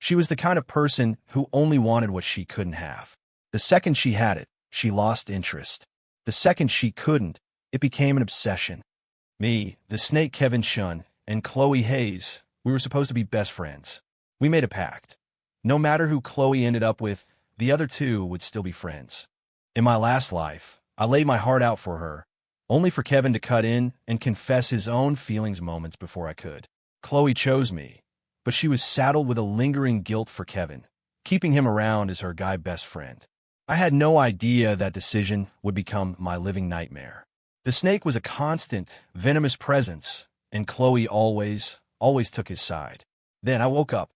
She was the kind of person who only wanted what she couldn't have. The second she had it, she lost interest. The second she couldn't, it became an obsession. Me, the snake Kevin Shun, and Chloe Hayes, we were supposed to be best friends. We made a pact. No matter who Chloe ended up with, the other two would still be friends. In my last life, I laid my heart out for her, only for Kevin to cut in and confess his own feelings moments before I could. Chloe chose me, but she was saddled with a lingering guilt for Kevin, keeping him around as her guy best friend. I had no idea that decision would become my living nightmare. The snake was a constant, venomous presence, and Chloe always took his side. Then I woke up.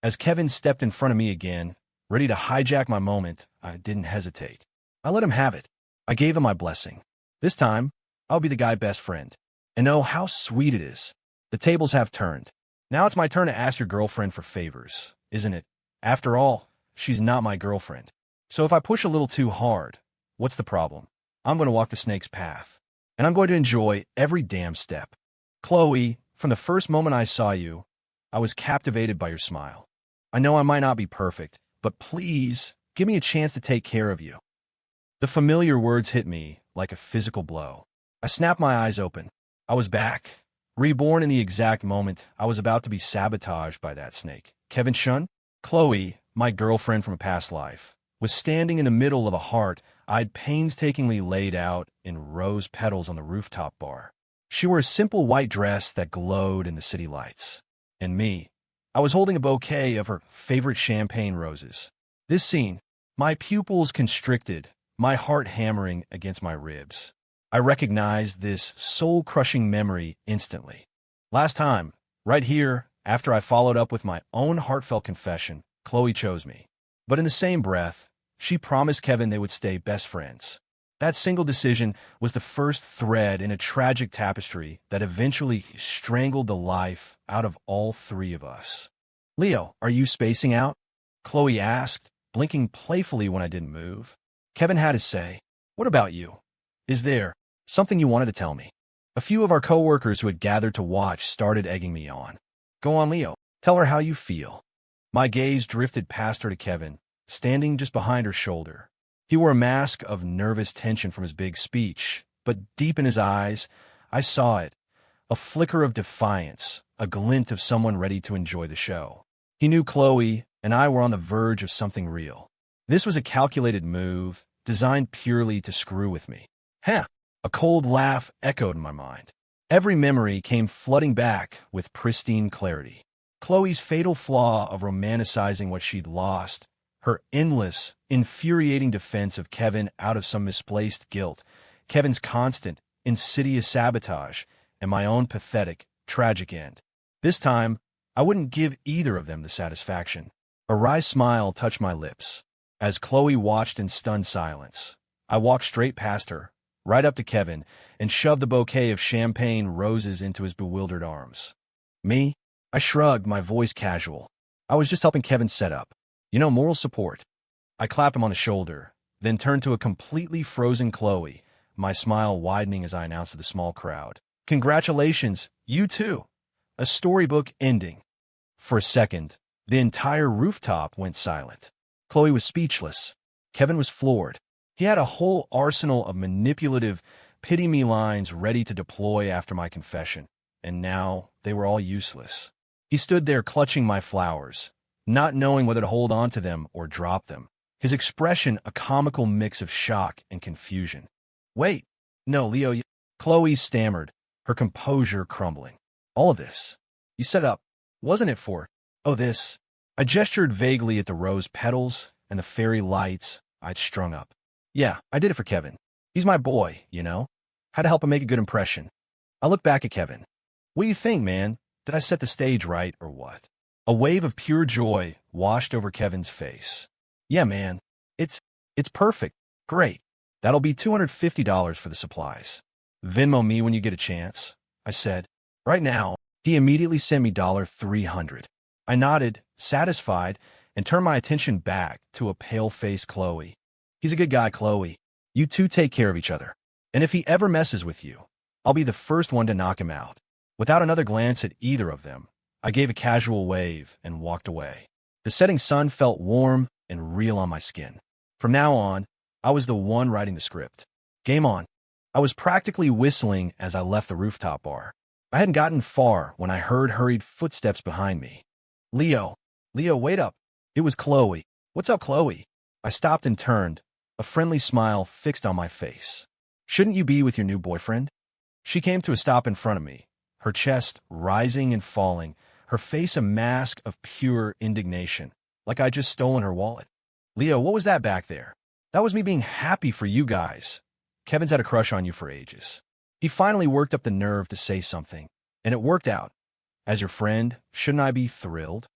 As Kevin stepped in front of me again, ready to hijack my moment, I didn't hesitate. I let him have it. I gave him my blessing. This time, I'll be the guy best friend. And oh, how sweet it is. The tables have turned. Now it's my turn to ask your girlfriend for favors, isn't it? After all, she's not my girlfriend. So if I push a little too hard, what's the problem? I'm going to walk the snake's path. And I'm going to enjoy every damn step. Chloe, from the first moment I saw you, I was captivated by your smile. I know I might not be perfect, but please, give me a chance to take care of you. The familiar words hit me like a physical blow. I snapped my eyes open. I was back, reborn in the exact moment I was about to be sabotaged by that snake. Kevin Shun? Chloe, my girlfriend from a past life, was standing in the middle of a heart I'd painstakingly laid out in rose petals on the rooftop bar. She wore a simple white dress that glowed in the city lights. And me, I was holding a bouquet of her favorite champagne roses. This scene, my pupils constricted, my heart hammering against my ribs. I recognized this soul-crushing memory instantly. Last time, right here, after I followed up with my own heartfelt confession, Chloe chose me. But in the same breath, she promised Kevin they would stay best friends. That single decision was the first thread in a tragic tapestry that eventually strangled the life out of all three of us. Leo, are you spacing out? Chloe asked, blinking playfully when I didn't move. Kevin had his say. What about you? Is there something you wanted to tell me? A few of our coworkers who had gathered to watch started egging me on. Go on, Leo. Tell her how you feel. My gaze drifted past her to Kevin, standing just behind her shoulder. He wore a mask of nervous tension from his big speech, but deep in his eyes, I saw it, a flicker of defiance, a glint of someone ready to enjoy the show. He knew Chloe and I were on the verge of something real. This was a calculated move, designed purely to screw with me. Huh! A cold laugh echoed in my mind. Every memory came flooding back with pristine clarity. Chloe's fatal flaw of romanticizing what she'd lost, her endless, infuriating defense of Kevin out of some misplaced guilt, Kevin's constant, insidious sabotage, and my own pathetic, tragic end. This time, I wouldn't give either of them the satisfaction. A wry smile touched my lips. As Chloe watched in stunned silence, I walked straight past her, right up to Kevin, and shoved the bouquet of champagne roses into his bewildered arms. Me? I shrugged, my voice casual. I was just helping Kevin set up. Moral support. I clapped him on the shoulder, then turned to a completely frozen Chloe, my smile widening as I announced to the small crowd. Congratulations, you too. A storybook ending. For a second, the entire rooftop went silent. Chloe was speechless. Kevin was floored. He had a whole arsenal of manipulative, pity-me lines ready to deploy after my confession, and now they were all useless. He stood there clutching my flowers, not knowing whether to hold on to them or drop them, his expression a comical mix of shock and confusion. Wait, no, Leo, Chloe stammered, her composure crumbling. All of this, you set up, wasn't it for, this? I gestured vaguely at the rose petals and the fairy lights I'd strung up. Yeah, I did it for Kevin. He's my boy, Had to help him make a good impression. I looked back at Kevin. What do you think, man? Did I set the stage right or what? A wave of pure joy washed over Kevin's face. Yeah, man. It's perfect. Great. That'll be $250 for the supplies. Venmo me when you get a chance, I said. Right now, he immediately sent me $300. I nodded, satisfied, and turned my attention back to a pale-faced Chloe. He's a good guy, Chloe. You two take care of each other. And if he ever messes with you, I'll be the first one to knock him out. Without another glance at either of them, I gave a casual wave and walked away. The setting sun felt warm and real on my skin. From now on, I was the one writing the script. Game on. I was practically whistling as I left the rooftop bar. I hadn't gotten far when I heard hurried footsteps behind me. Leo. Leo, wait up. It was Chloe. What's up, Chloe? I stopped and turned, a friendly smile fixed on my face. Shouldn't you be with your new boyfriend? She came to a stop in front of me, her chest rising and falling, her face a mask of pure indignation, like I'd just stolen her wallet. Leo, what was that back there? That was me being happy for you guys. Kevin's had a crush on you for ages. He finally worked up the nerve to say something, and it worked out. As your friend, shouldn't I be thrilled?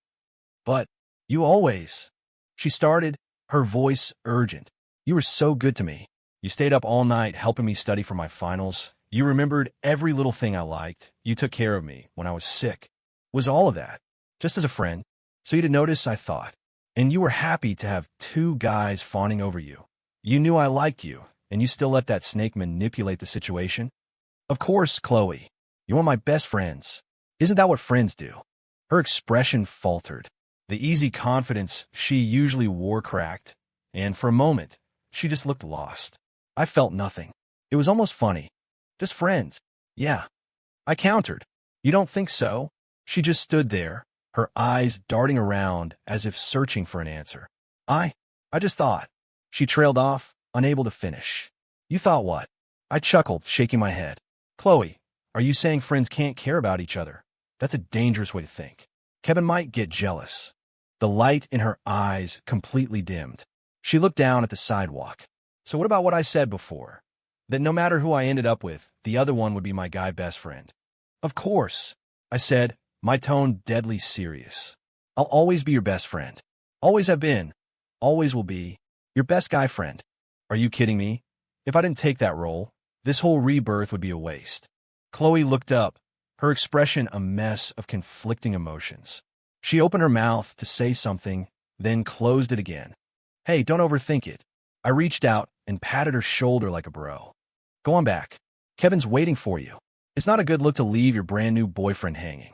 But you always. She started, her voice urgent. You were so good to me. You stayed up all night helping me study for my finals. You remembered every little thing I liked. You took care of me when I was sick. Was all of that, just as a friend, so you didn't notice, I thought. And you were happy to have two guys fawning over you. You knew I liked you, and you still let that snake manipulate the situation? Of course, Chloe. You're one of my best friends. Isn't that what friends do? Her expression faltered. The easy confidence she usually wore cracked, and for a moment, she just looked lost. I felt nothing. It was almost funny. Just friends. Yeah. I countered. You don't think so? She just stood there, her eyes darting around as if searching for an answer. I just thought. She trailed off, unable to finish. You thought what? I chuckled, shaking my head. Chloe, are you saying friends can't care about each other? That's a dangerous way to think. Kevin might get jealous. The light in her eyes completely dimmed. She looked down at the sidewalk. So what about what I said before? That no matter who I ended up with, the other one would be my guy best friend. Of course, I said, my tone deadly serious. I'll always be your best friend. Always have been. Always will be. Your best guy friend. Are you kidding me? If I didn't take that role, this whole rebirth would be a waste. Chloe looked up, her expression a mess of conflicting emotions. She opened her mouth to say something, then closed it again. Hey, don't overthink it. I reached out and patted her shoulder like a bro. Go on back. Kevin's waiting for you. It's not a good look to leave your brand new boyfriend hanging.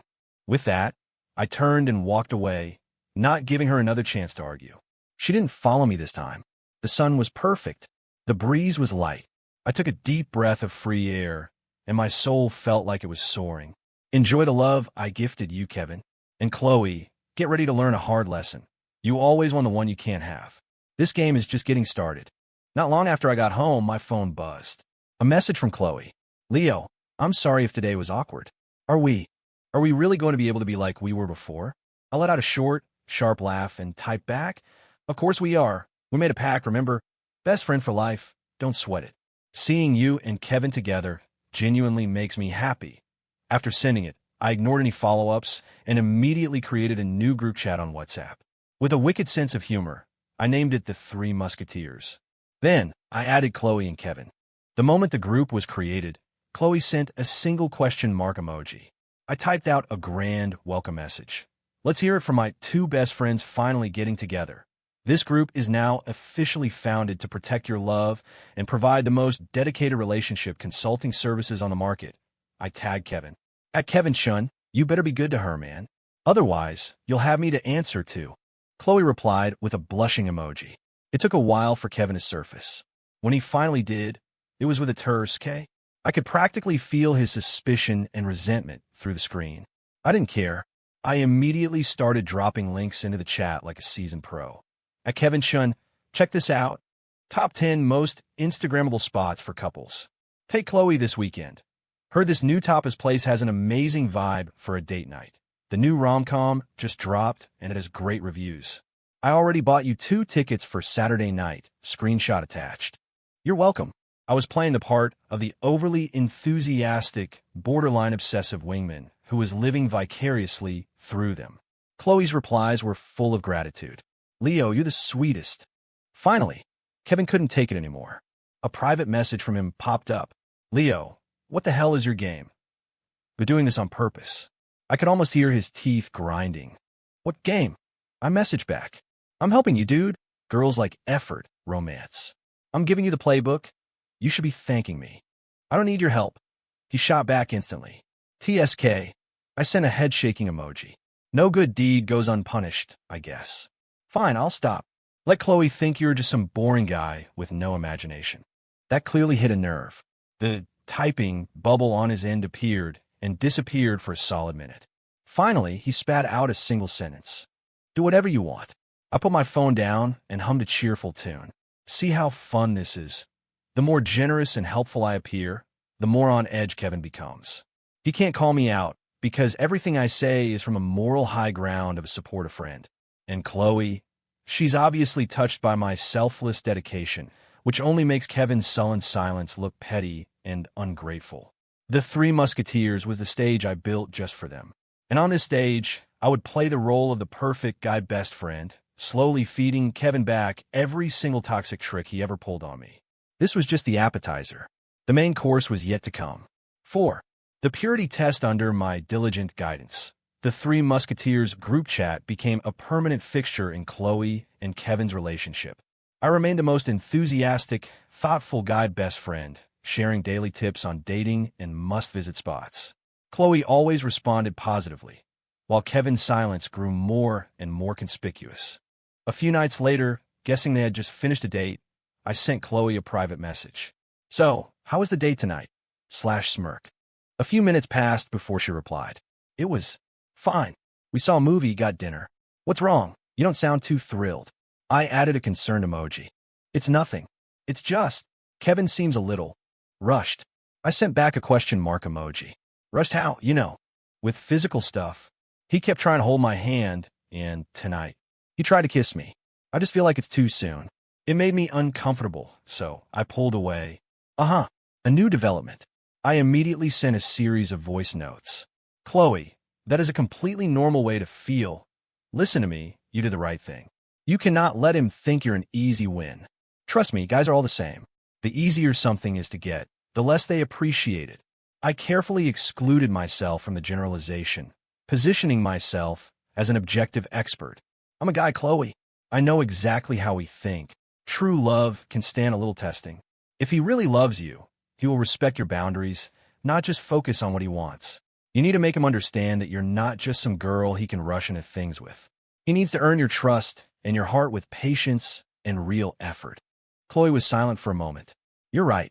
With that, I turned and walked away, not giving her another chance to argue. She didn't follow me this time. The sun was perfect. The breeze was light. I took a deep breath of free air, and my soul felt like it was soaring. Enjoy the love I gifted you, Kevin. And Chloe, get ready to learn a hard lesson. You always want the one you can't have. This game is just getting started. Not long after I got home, my phone buzzed. A message from Chloe. Leo, I'm sorry if today was awkward. Are we really going to be able to be like we were before? I let out a short, sharp laugh and typed back. Of course we are. We made a pact, remember? Best friend for life. Don't sweat it. Seeing you and Kevin together genuinely makes me happy. After sending it, I ignored any follow-ups and immediately created a new group chat on WhatsApp. With a wicked sense of humor, I named it the Three Musketeers. Then, I added Chloe and Kevin. The moment the group was created, Chloe sent a single question mark emoji. I typed out a grand welcome message. Let's hear it from my two best friends finally getting together. This group is now officially founded to protect your love and provide the most dedicated relationship consulting services on the market. I tagged Kevin. At Kevin Shun, you better be good to her, man. Otherwise, you'll have me to answer to. Chloe replied with a blushing emoji. It took a while for Kevin to surface. When he finally did, it was with a terse K. I could practically feel his suspicion and resentment through the screen. I didn't care. I immediately started dropping links into the chat like a seasoned pro. At Kevin Shun, check this out. Top 10 most Instagrammable spots for couples. Take Chloe this weekend. Heard this new tapas place has an amazing vibe for a date night. The new rom-com just dropped and it has great reviews. I already bought you 2 tickets for Saturday night, screenshot attached. You're welcome. I was playing the part of the overly enthusiastic, borderline obsessive wingman who was living vicariously through them. Chloe's replies were full of gratitude. Leo, you're the sweetest. Finally, Kevin couldn't take it anymore. A private message from him popped up. Leo, what the hell is your game? You're doing this on purpose. I could almost hear his teeth grinding. What game? I messaged back. I'm helping you, dude. Girls like effort, romance. I'm giving you the playbook. You should be thanking me. I don't need your help. He shot back instantly. TSK. I sent a head-shaking emoji. No good deed goes unpunished, I guess. Fine, I'll stop. Let Chloe think you're just some boring guy with no imagination. That clearly hit a nerve. The typing bubble on his end appeared and disappeared for a solid minute. Finally, he spat out a single sentence. Do whatever you want. I put my phone down and hummed a cheerful tune. See how fun this is. The more generous and helpful I appear, the more on edge Kevin becomes. He can't call me out because everything I say is from a moral high ground of a supportive friend. And Chloe, she's obviously touched by my selfless dedication, which only makes Kevin's sullen silence look petty and ungrateful. The Three Musketeers was the stage I built just for them. And on this stage, I would play the role of the perfect guy best friend, slowly feeding Kevin back every single toxic trick he ever pulled on me. This was just the appetizer. The main course was yet to come. 4. The purity test under my diligent guidance. The Three Musketeers group chat became a permanent fixture in Chloe and Kevin's relationship. I remained the most enthusiastic, thoughtful guy best friend, sharing daily tips on dating and must-visit spots. Chloe always responded positively, while Kevin's silence grew more and more conspicuous. A few nights later, guessing they had just finished a date, I sent Chloe a private message. So, how was the date tonight? /smirk. A few minutes passed before she replied. It was fine. We saw a movie, got dinner. What's wrong? You don't sound too thrilled. I added a concerned emoji. It's nothing. It's just. Kevin seems a little rushed. I sent back a question mark emoji. Rushed how? You know, with physical stuff. He kept trying to hold my hand, and tonight, he tried to kiss me. I just feel like it's too soon. It made me uncomfortable, so I pulled away. A new development. I immediately sent a series of voice notes. Chloe, that is a completely normal way to feel. Listen to me, you did the right thing. You cannot let him think you're an easy win. Trust me, guys are all the same. The easier something is to get, the less they appreciate it. I carefully excluded myself from the generalization, positioning myself as an objective expert. I'm a guy, Chloe. I know exactly how we think. True love can stand a little testing. If he really loves you, he will respect your boundaries, not just focus on what he wants. You need to make him understand that you're not just some girl he can rush into things with. He needs to earn your trust and your heart with patience and real effort. Chloe was silent for a moment. You're right.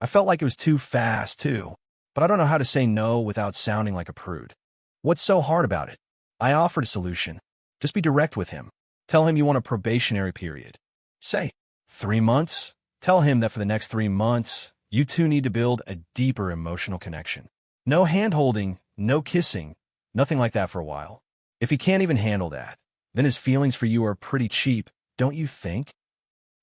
I felt like it was too fast, too. But I don't know how to say no without sounding like a prude. What's so hard about it? I offered a solution. Just be direct with him. Tell him you want a probationary period. Say, 3 months? Tell him that for the next 3 months, you two need to build a deeper emotional connection. No hand-holding, no kissing, nothing like that for a while. If he can't even handle that, then his feelings for you are pretty cheap, don't you think?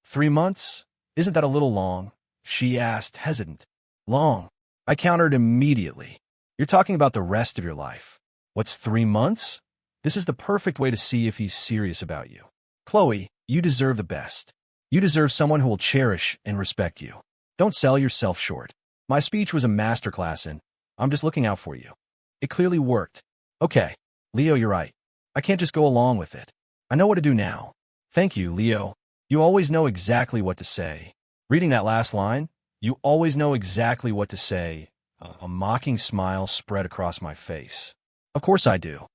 3 months? Isn't that a little long? She asked, hesitant. Long. I countered immediately. You're talking about the rest of your life. What's 3 months? This is the perfect way to see if he's serious about you. Chloe, you deserve the best. You deserve someone who will cherish and respect you. Don't sell yourself short. My speech was a masterclass in, I'm just looking out for you. It clearly worked. Okay, Leo, you're right. I can't just go along with it. I know what to do now. Thank you, Leo. You always know exactly what to say. Reading that last line, you always know exactly what to say. A mocking smile spread across my face. Of course I do.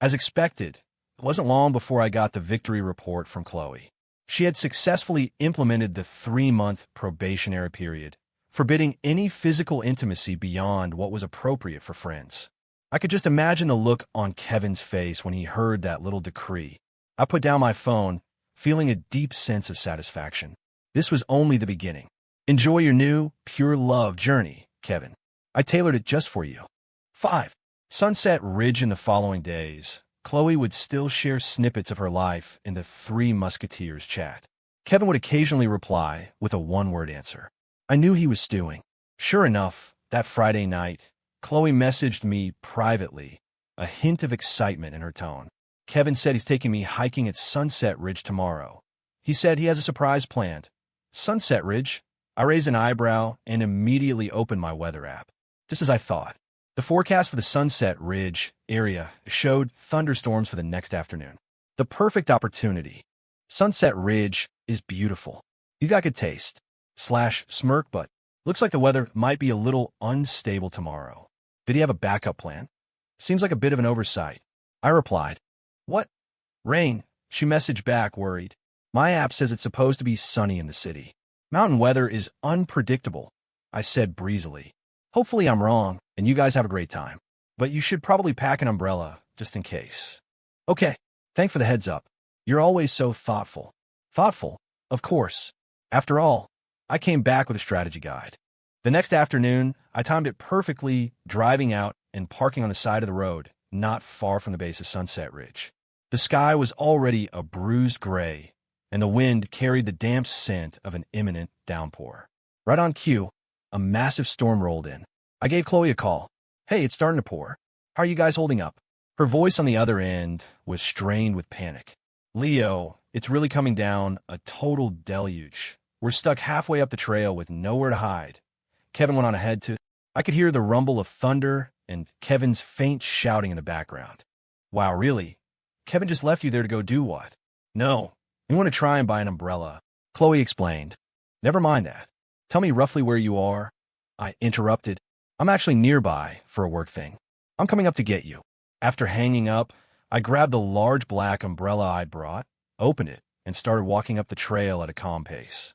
As expected, it wasn't long before I got the victory report from Chloe. She had successfully implemented the 3-month probationary period, forbidding any physical intimacy beyond what was appropriate for friends. I could just imagine the look on Kevin's face when he heard that little decree. I put down my phone, feeling a deep sense of satisfaction. This was only the beginning. Enjoy your new, pure love journey, Kevin. I tailored it just for you. 5. Sunset Ridge. In the following days, Chloe would still share snippets of her life in the Three Musketeers chat. Kevin would occasionally reply with a one-word answer. I knew he was stewing. Sure enough, that Friday night, Chloe messaged me privately, a hint of excitement in her tone. Kevin said he's taking me hiking at Sunset Ridge tomorrow. He said he has a surprise planned. Sunset Ridge? I raised an eyebrow and immediately opened my weather app. Just as I thought. The forecast for the Sunset Ridge area showed thunderstorms for the next afternoon. The perfect opportunity. Sunset Ridge is beautiful. He's got good taste. /smirk, but looks like the weather might be a little unstable tomorrow. Did he have a backup plan? Seems like a bit of an oversight. I replied. What? Rain, she messaged back, worried. My app says it's supposed to be sunny in the city. Mountain weather is unpredictable, I said breezily. Hopefully I'm wrong, and you guys have a great time. But you should probably pack an umbrella, just in case. Okay, thanks for the heads up. You're always so thoughtful. Thoughtful? Of course. After all, I came back with a strategy guide. The next afternoon, I timed it perfectly, driving out and parking on the side of the road, not far from the base of Sunset Ridge. The sky was already a bruised gray, and the wind carried the damp scent of an imminent downpour. Right on cue, a massive storm rolled in. I gave Chloe a call. Hey, it's starting to pour. How are you guys holding up? Her voice on the other end was strained with panic. Leo, it's really coming down, a total deluge. We're stuck halfway up the trail with nowhere to hide. Kevin went on ahead to. I could hear the rumble of thunder and Kevin's faint shouting in the background. Wow, really? Kevin just left you there to go do what? No, we want to try and buy an umbrella, Chloe explained. Never mind that. Tell me roughly where you are. I interrupted. I'm actually nearby for a work thing. I'm coming up to get you. After hanging up, I grabbed the large black umbrella I'd brought, opened it, and started walking up the trail at a calm pace.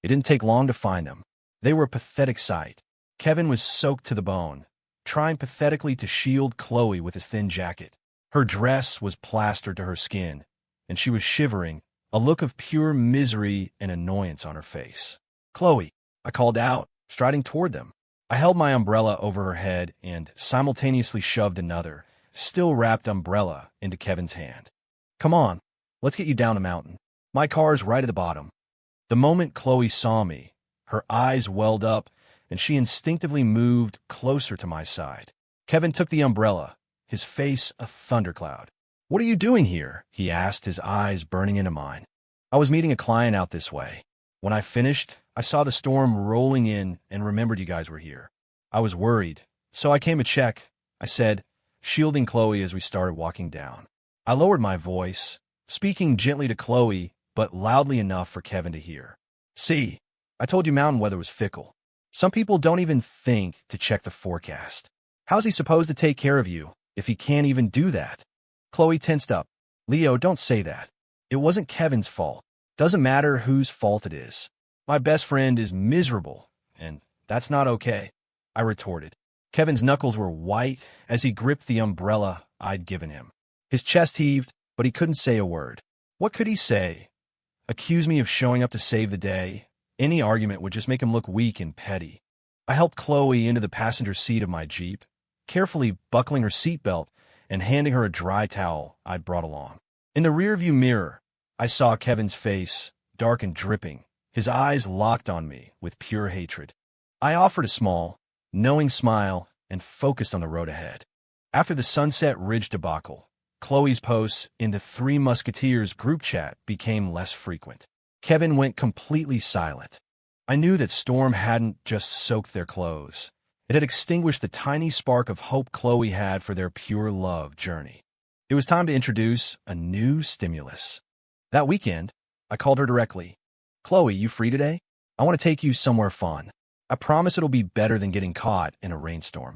It didn't take long to find them. They were a pathetic sight. Kevin was soaked to the bone, trying pathetically to shield Chloe with his thin jacket. Her dress was plastered to her skin, and she was shivering, a look of pure misery and annoyance on her face. Chloe, I called out, striding toward them. I held my umbrella over her head and simultaneously shoved another, still wrapped umbrella into Kevin's hand. Come on, let's get you down the mountain. My car's right at the bottom. The moment Chloe saw me, her eyes welled up, and she instinctively moved closer to my side. Kevin took the umbrella, his face a thundercloud. What are you doing here? He asked, his eyes burning into mine. I was meeting a client out this way. When I finished, I saw the storm rolling in and remembered you guys were here. I was worried, so I came to check, I said, shielding Chloe as we started walking down. I lowered my voice, speaking gently to Chloe, but loudly enough for Kevin to hear. See, I told you mountain weather was fickle. Some people don't even think to check the forecast. How's he supposed to take care of you if he can't even do that? Chloe tensed up. Leo, don't say that. It wasn't Kevin's fault. Doesn't matter whose fault it is. My best friend is miserable, and that's not okay, I retorted. Kevin's knuckles were white as he gripped the umbrella I'd given him. His chest heaved, but he couldn't say a word. What could he say? Accuse me of showing up to save the day? Any argument would just make him look weak and petty. I helped Chloe into the passenger seat of my Jeep, carefully buckling her seatbelt and handing her a dry towel I'd brought along. In the rearview mirror, I saw Kevin's face, dark and dripping, his eyes locked on me with pure hatred. I offered a small, knowing smile and focused on the road ahead. After the Sunset Ridge debacle, Chloe's posts in the Three Musketeers group chat became less frequent. Kevin went completely silent. I knew that storm hadn't just soaked their clothes. It had extinguished the tiny spark of hope Chloe had for their pure love journey. It was time to introduce a new stimulus. That weekend, I called her directly. Chloe, you free today? I want to take you somewhere fun. I promise it'll be better than getting caught in a rainstorm.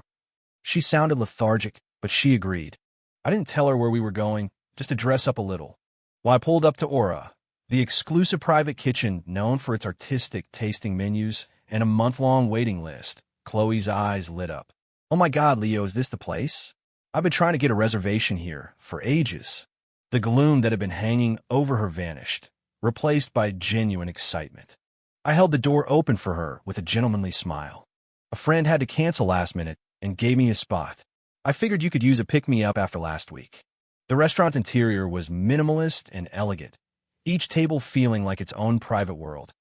She sounded lethargic, but she agreed. I didn't tell her where we were going, just to dress up a little. While I pulled up to Aura, the exclusive private kitchen known for its artistic tasting menus and a month-long waiting list, Chloe's eyes lit up. Oh my God, Leo, is this the place? I've been trying to get a reservation here for ages. The gloom that had been hanging over her vanished, replaced by genuine excitement. I held the door open for her with a gentlemanly smile. A friend had to cancel last minute and gave me a spot. I figured you could use a pick-me-up after last week. The restaurant's interior was minimalist and elegant, each table feeling like its own private world.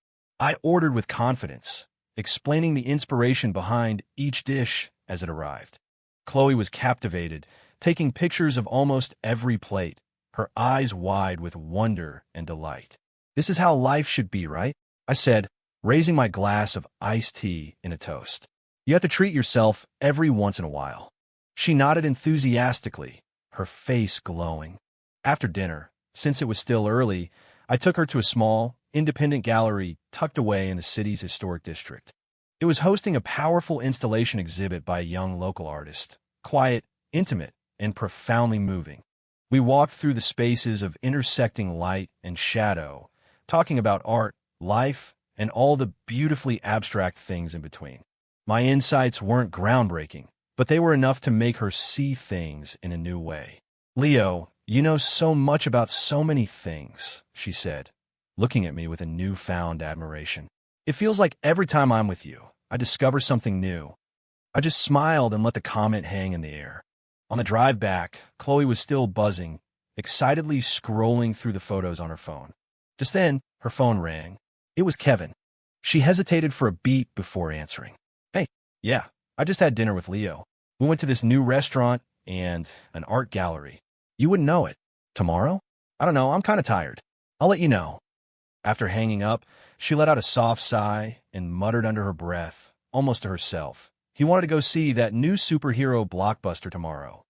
I ordered with confidence, explaining the inspiration behind each dish as it arrived. Chloe was captivated, taking pictures of almost every plate, her eyes wide with wonder and delight. This is how life should be, right? I said, raising my glass of iced tea in a toast. You have to treat yourself every once in a while. She nodded enthusiastically, her face glowing. After dinner, since it was still early, I took her to a small, independent gallery tucked away in the city's historic district. It was hosting a powerful installation exhibit by a young local artist, quiet, intimate, and profoundly moving. We walked through the spaces of intersecting light and shadow, talking about art, life, and all the beautifully abstract things in between. My insights weren't groundbreaking, but they were enough to make her see things in a new way. "Leo, you know so much about so many things," she said, looking at me with a newfound admiration. "It feels like every time I'm with you, I discover something new." I just smiled and let the comment hang in the air. On the drive back, Chloe was still buzzing, excitedly scrolling through the photos on her phone. Just then, her phone rang. It was Kevin. She hesitated for a beat before answering. "Hey, yeah, I just had dinner with Leo. We went to this new restaurant and an art gallery. You wouldn't know it. Tomorrow? I don't know, I'm kind of tired. I'll let you know." After hanging up, she let out a soft sigh and muttered under her breath, almost to herself, "He wanted to go see that new superhero blockbuster tomorrow."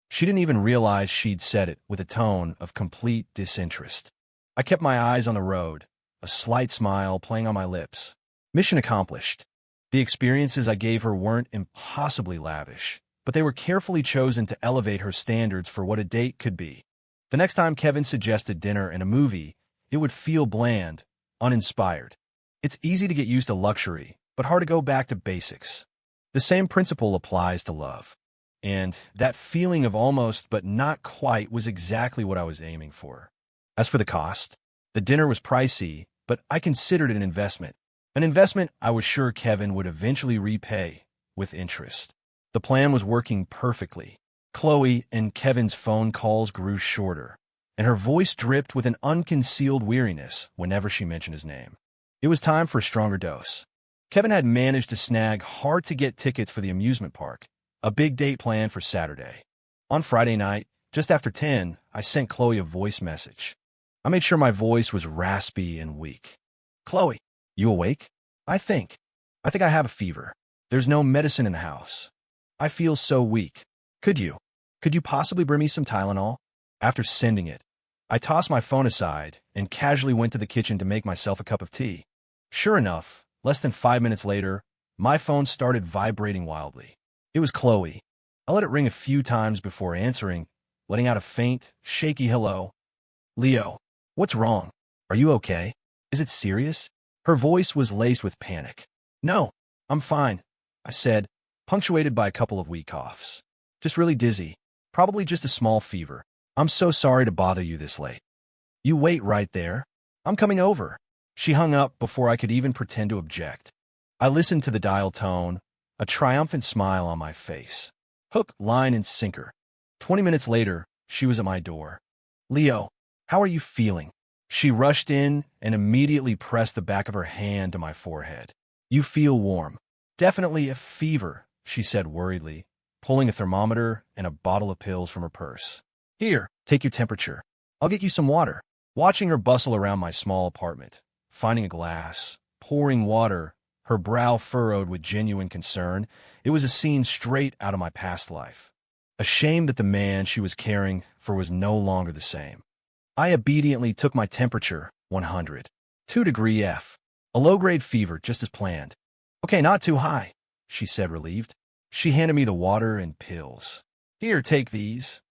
She didn't even realize she'd said it with a tone of complete disinterest. I kept my eyes on the road, a slight smile playing on my lips. Mission accomplished. The experiences I gave her weren't impossibly lavish, but they were carefully chosen to elevate her standards for what a date could be. The next time Kevin suggested dinner and a movie, it would feel bland, uninspired. It's easy to get used to luxury, but hard to go back to basics. The same principle applies to love. And that feeling of almost but not quite was exactly what I was aiming for. As for the cost, the dinner was pricey, but I considered it an investment. An investment I was sure Kevin would eventually repay with interest. The plan was working perfectly. Chloe and Kevin's phone calls grew shorter, and her voice dripped with an unconcealed weariness whenever she mentioned his name. It was time for a stronger dose. Kevin had managed to snag hard-to-get tickets for the amusement park, a big date planned for Saturday. On Friday night, just after 10, I sent Chloe a voice message. I made sure my voice was raspy and weak. "Chloe, you awake? I think I have a fever. There's no medicine in the house. I feel so weak. Could you possibly bring me some Tylenol?" After sending it, I tossed my phone aside and casually went to the kitchen to make myself a cup of tea. Sure enough, less than 5 minutes later, my phone started vibrating wildly. It was Chloe. I let it ring a few times before answering, letting out a faint, shaky hello. "Leo, what's wrong? Are you okay? Is it serious?" Her voice was laced with panic. "No, I'm fine," I said, punctuated by a couple of weak coughs. "Just really dizzy. Probably just a small fever. I'm so sorry to bother you this late." "You wait right there. I'm coming over." She hung up before I could even pretend to object. I listened to the dial tone, a triumphant smile on my face. Hook, line, and sinker. 20 minutes later, she was at my door. "Leo, how are you feeling?" She rushed in and immediately pressed the back of her hand to my forehead. "You feel warm." "Definitely a fever," she said worriedly, pulling a thermometer and a bottle of pills from her purse. "Here, take your temperature. I'll get you some water." Watching her bustle around my small apartment, finding a glass, pouring water, her brow furrowed with genuine concern, it was a scene straight out of my past life. A shame that the man she was caring for was no longer the same. I obediently took my temperature, 100. 2 F. A low-grade fever, just as planned. "Okay, not too high," she said, relieved. She handed me the water and pills. "Here, take these."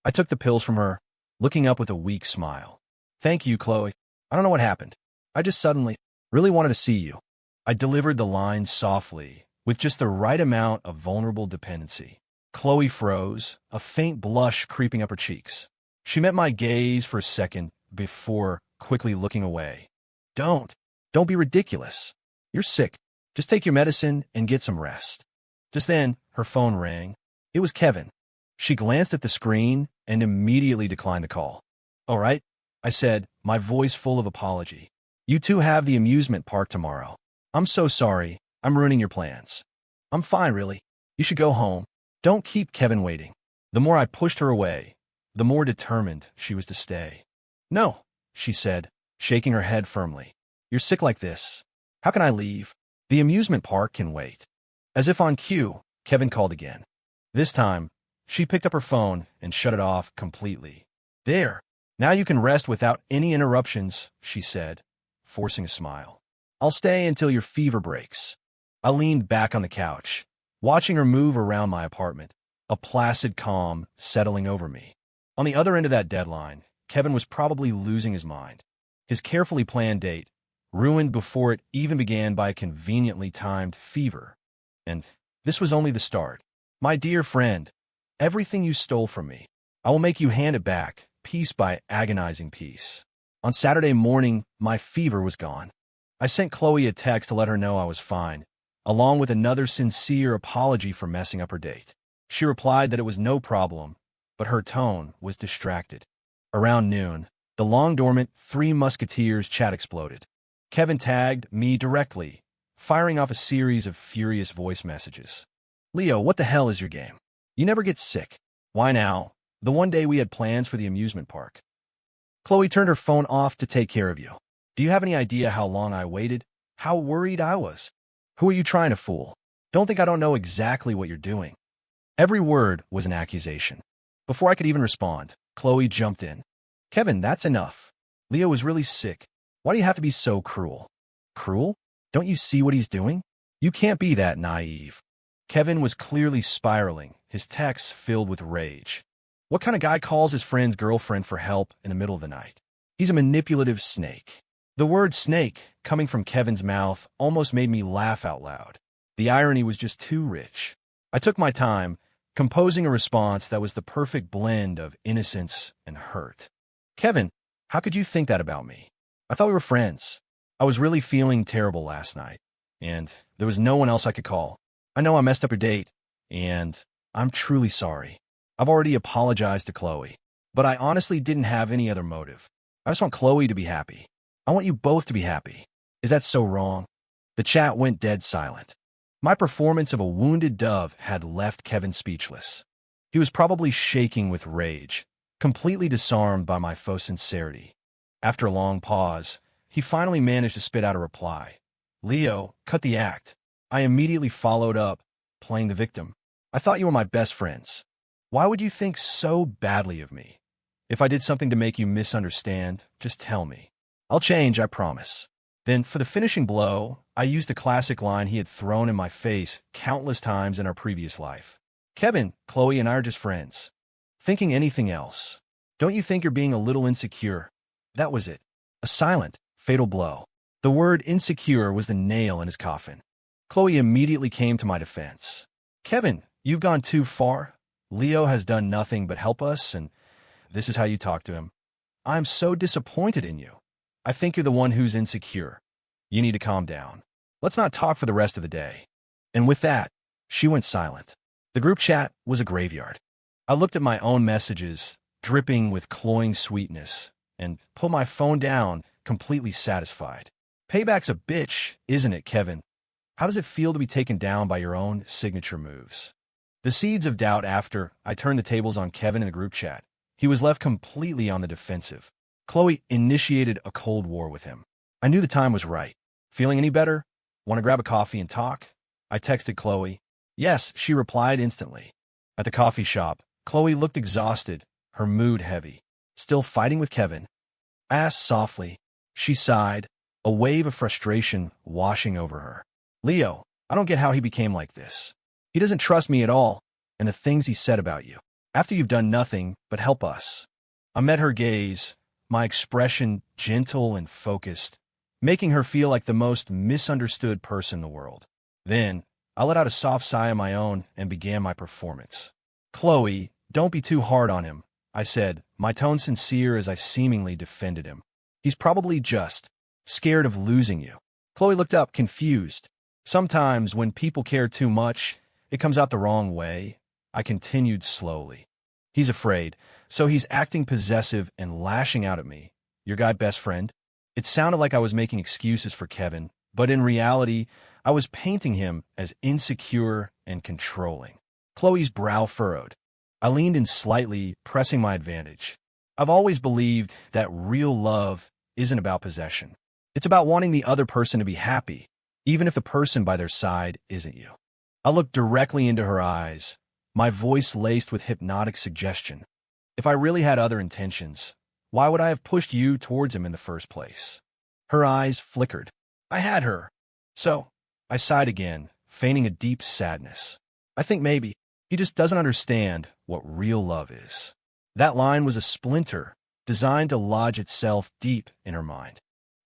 I took the pills from her, looking up with a weak smile. "Thank you, Chloe. I don't know what happened. I just suddenly really wanted to see you." I delivered the lines softly, with just the right amount of vulnerable dependency. Chloe froze, a faint blush creeping up her cheeks. She met my gaze for a second before quickly looking away. Don't be ridiculous. You're sick. Just take your medicine and get some rest." Just then, her phone rang. It was Kevin. She glanced at the screen and immediately declined the call. "All right," I said, my voice full of apology. "You two have the amusement park tomorrow. I'm so sorry. I'm ruining your plans." "I'm fine, really. You should go home. Don't keep Kevin waiting." The more I pushed her away, the more determined she was to stay. "No," she said, shaking her head firmly. "You're sick like this. How can I leave? The amusement park can wait." As if on cue, Kevin called again. This time, she picked up her phone and shut it off completely. "There. Now you can rest without any interruptions," she said, forcing a smile. "I'll stay until your fever breaks." I leaned back on the couch, watching her move around my apartment, a placid calm settling over me. On the other end of that deadline, Kevin was probably losing his mind. His carefully planned date, ruined before it even began by a conveniently timed fever. And this was only the start. My dear friend, everything you stole from me, I will make you hand it back, piece by agonizing piece. On Saturday morning, my fever was gone. I sent Chloe a text to let her know I was fine, along with another sincere apology for messing up her date. She replied that it was no problem, but her tone was distracted. Around noon, the long-dormant Three Musketeers chat exploded. Kevin tagged me directly, firing off a series of furious voice messages. Leo, what the hell is your game? You never get sick. Why now? The one day we had plans for the amusement park. Chloe turned her phone off to take care of you. Do you have any idea how long I waited? How worried I was? Who are you trying to fool? Don't think I don't know exactly what you're doing. Every word was an accusation. Before I could even respond, Chloe jumped in. Kevin, that's enough. Leo was really sick. Why do you have to be so cruel? Cruel? Don't you see what he's doing? You can't be that naive. Kevin was clearly spiraling, his texts filled with rage. What kind of guy calls his friend's girlfriend for help in the middle of the night? He's a manipulative snake. The word snake, coming from Kevin's mouth, almost made me laugh out loud. The irony was just too rich. I took my time, composing a response that was the perfect blend of innocence and hurt. Kevin, how could you think that about me? I thought we were friends. I was really feeling terrible last night, and there was no one else I could call. I know I messed up your date, and I'm truly sorry. I've already apologized to Chloe, but I honestly didn't have any other motive. I just want Chloe to be happy. I want you both to be happy. Is that so wrong? The chat went dead silent. My performance of a wounded dove had left Kevin speechless. He was probably shaking with rage, completely disarmed by my faux sincerity. After a long pause, he finally managed to spit out a reply. Leo, cut the act. I immediately followed up, playing the victim. I thought you were my best friends. Why would you think so badly of me? If I did something to make you misunderstand, just tell me. I'll change, I promise. Then, for the finishing blow, I used the classic line he had thrown in my face countless times in our previous life. Kevin, Chloe and I are just friends. Thinking anything else. Don't you think you're being a little insecure? That was it. A silent, fatal blow. The word insecure was the nail in his coffin. Chloe immediately came to my defense. Kevin, you've gone too far. Leo has done nothing but help us, and this is how you talk to him. I'm so disappointed in you. I think you're the one who's insecure. You need to calm down. Let's not talk for the rest of the day. And with that, she went silent. The group chat was a graveyard. I looked at my own messages, dripping with cloying sweetness, and put my phone down, completely satisfied. Payback's a bitch, isn't it, Kevin? How does it feel to be taken down by your own signature moves? The seeds of doubt after I turned the tables on Kevin in the group chat. He was left completely on the defensive. Chloe initiated a cold war with him. I knew the time was right. Feeling any better? Want to grab a coffee and talk? I texted Chloe. Yes, she replied instantly. At the coffee shop, Chloe looked exhausted, her mood heavy. Still fighting with Kevin? I asked softly. She sighed, a wave of frustration washing over her. Leo, I don't get how he became like this. He doesn't trust me at all, and the things he said about you. After you've done nothing but help us. I met her gaze, my expression gentle and focused, making her feel like the most misunderstood person in the world. Then, I let out a soft sigh of my own and began my performance. Chloe, don't be too hard on him, I said, my tone sincere as I seemingly defended him. He's probably just scared of losing you. Chloe looked up, confused. Sometimes, when people care too much, it comes out the wrong way. I continued slowly. He's afraid, so he's acting possessive and lashing out at me. Your guy best friend? It sounded like I was making excuses for Kevin, but in reality, I was painting him as insecure and controlling. Chloe's brow furrowed. I leaned in slightly, pressing my advantage. I've always believed that real love isn't about possession. It's about wanting the other person to be happy, even if the person by their side isn't you. I looked directly into her eyes, my voice laced with hypnotic suggestion. If I really had other intentions, why would I have pushed you towards him in the first place? Her eyes flickered. I had her. So, I sighed again, feigning a deep sadness. I think maybe he just doesn't understand what real love is. That line was a splinter, designed to lodge itself deep in her mind.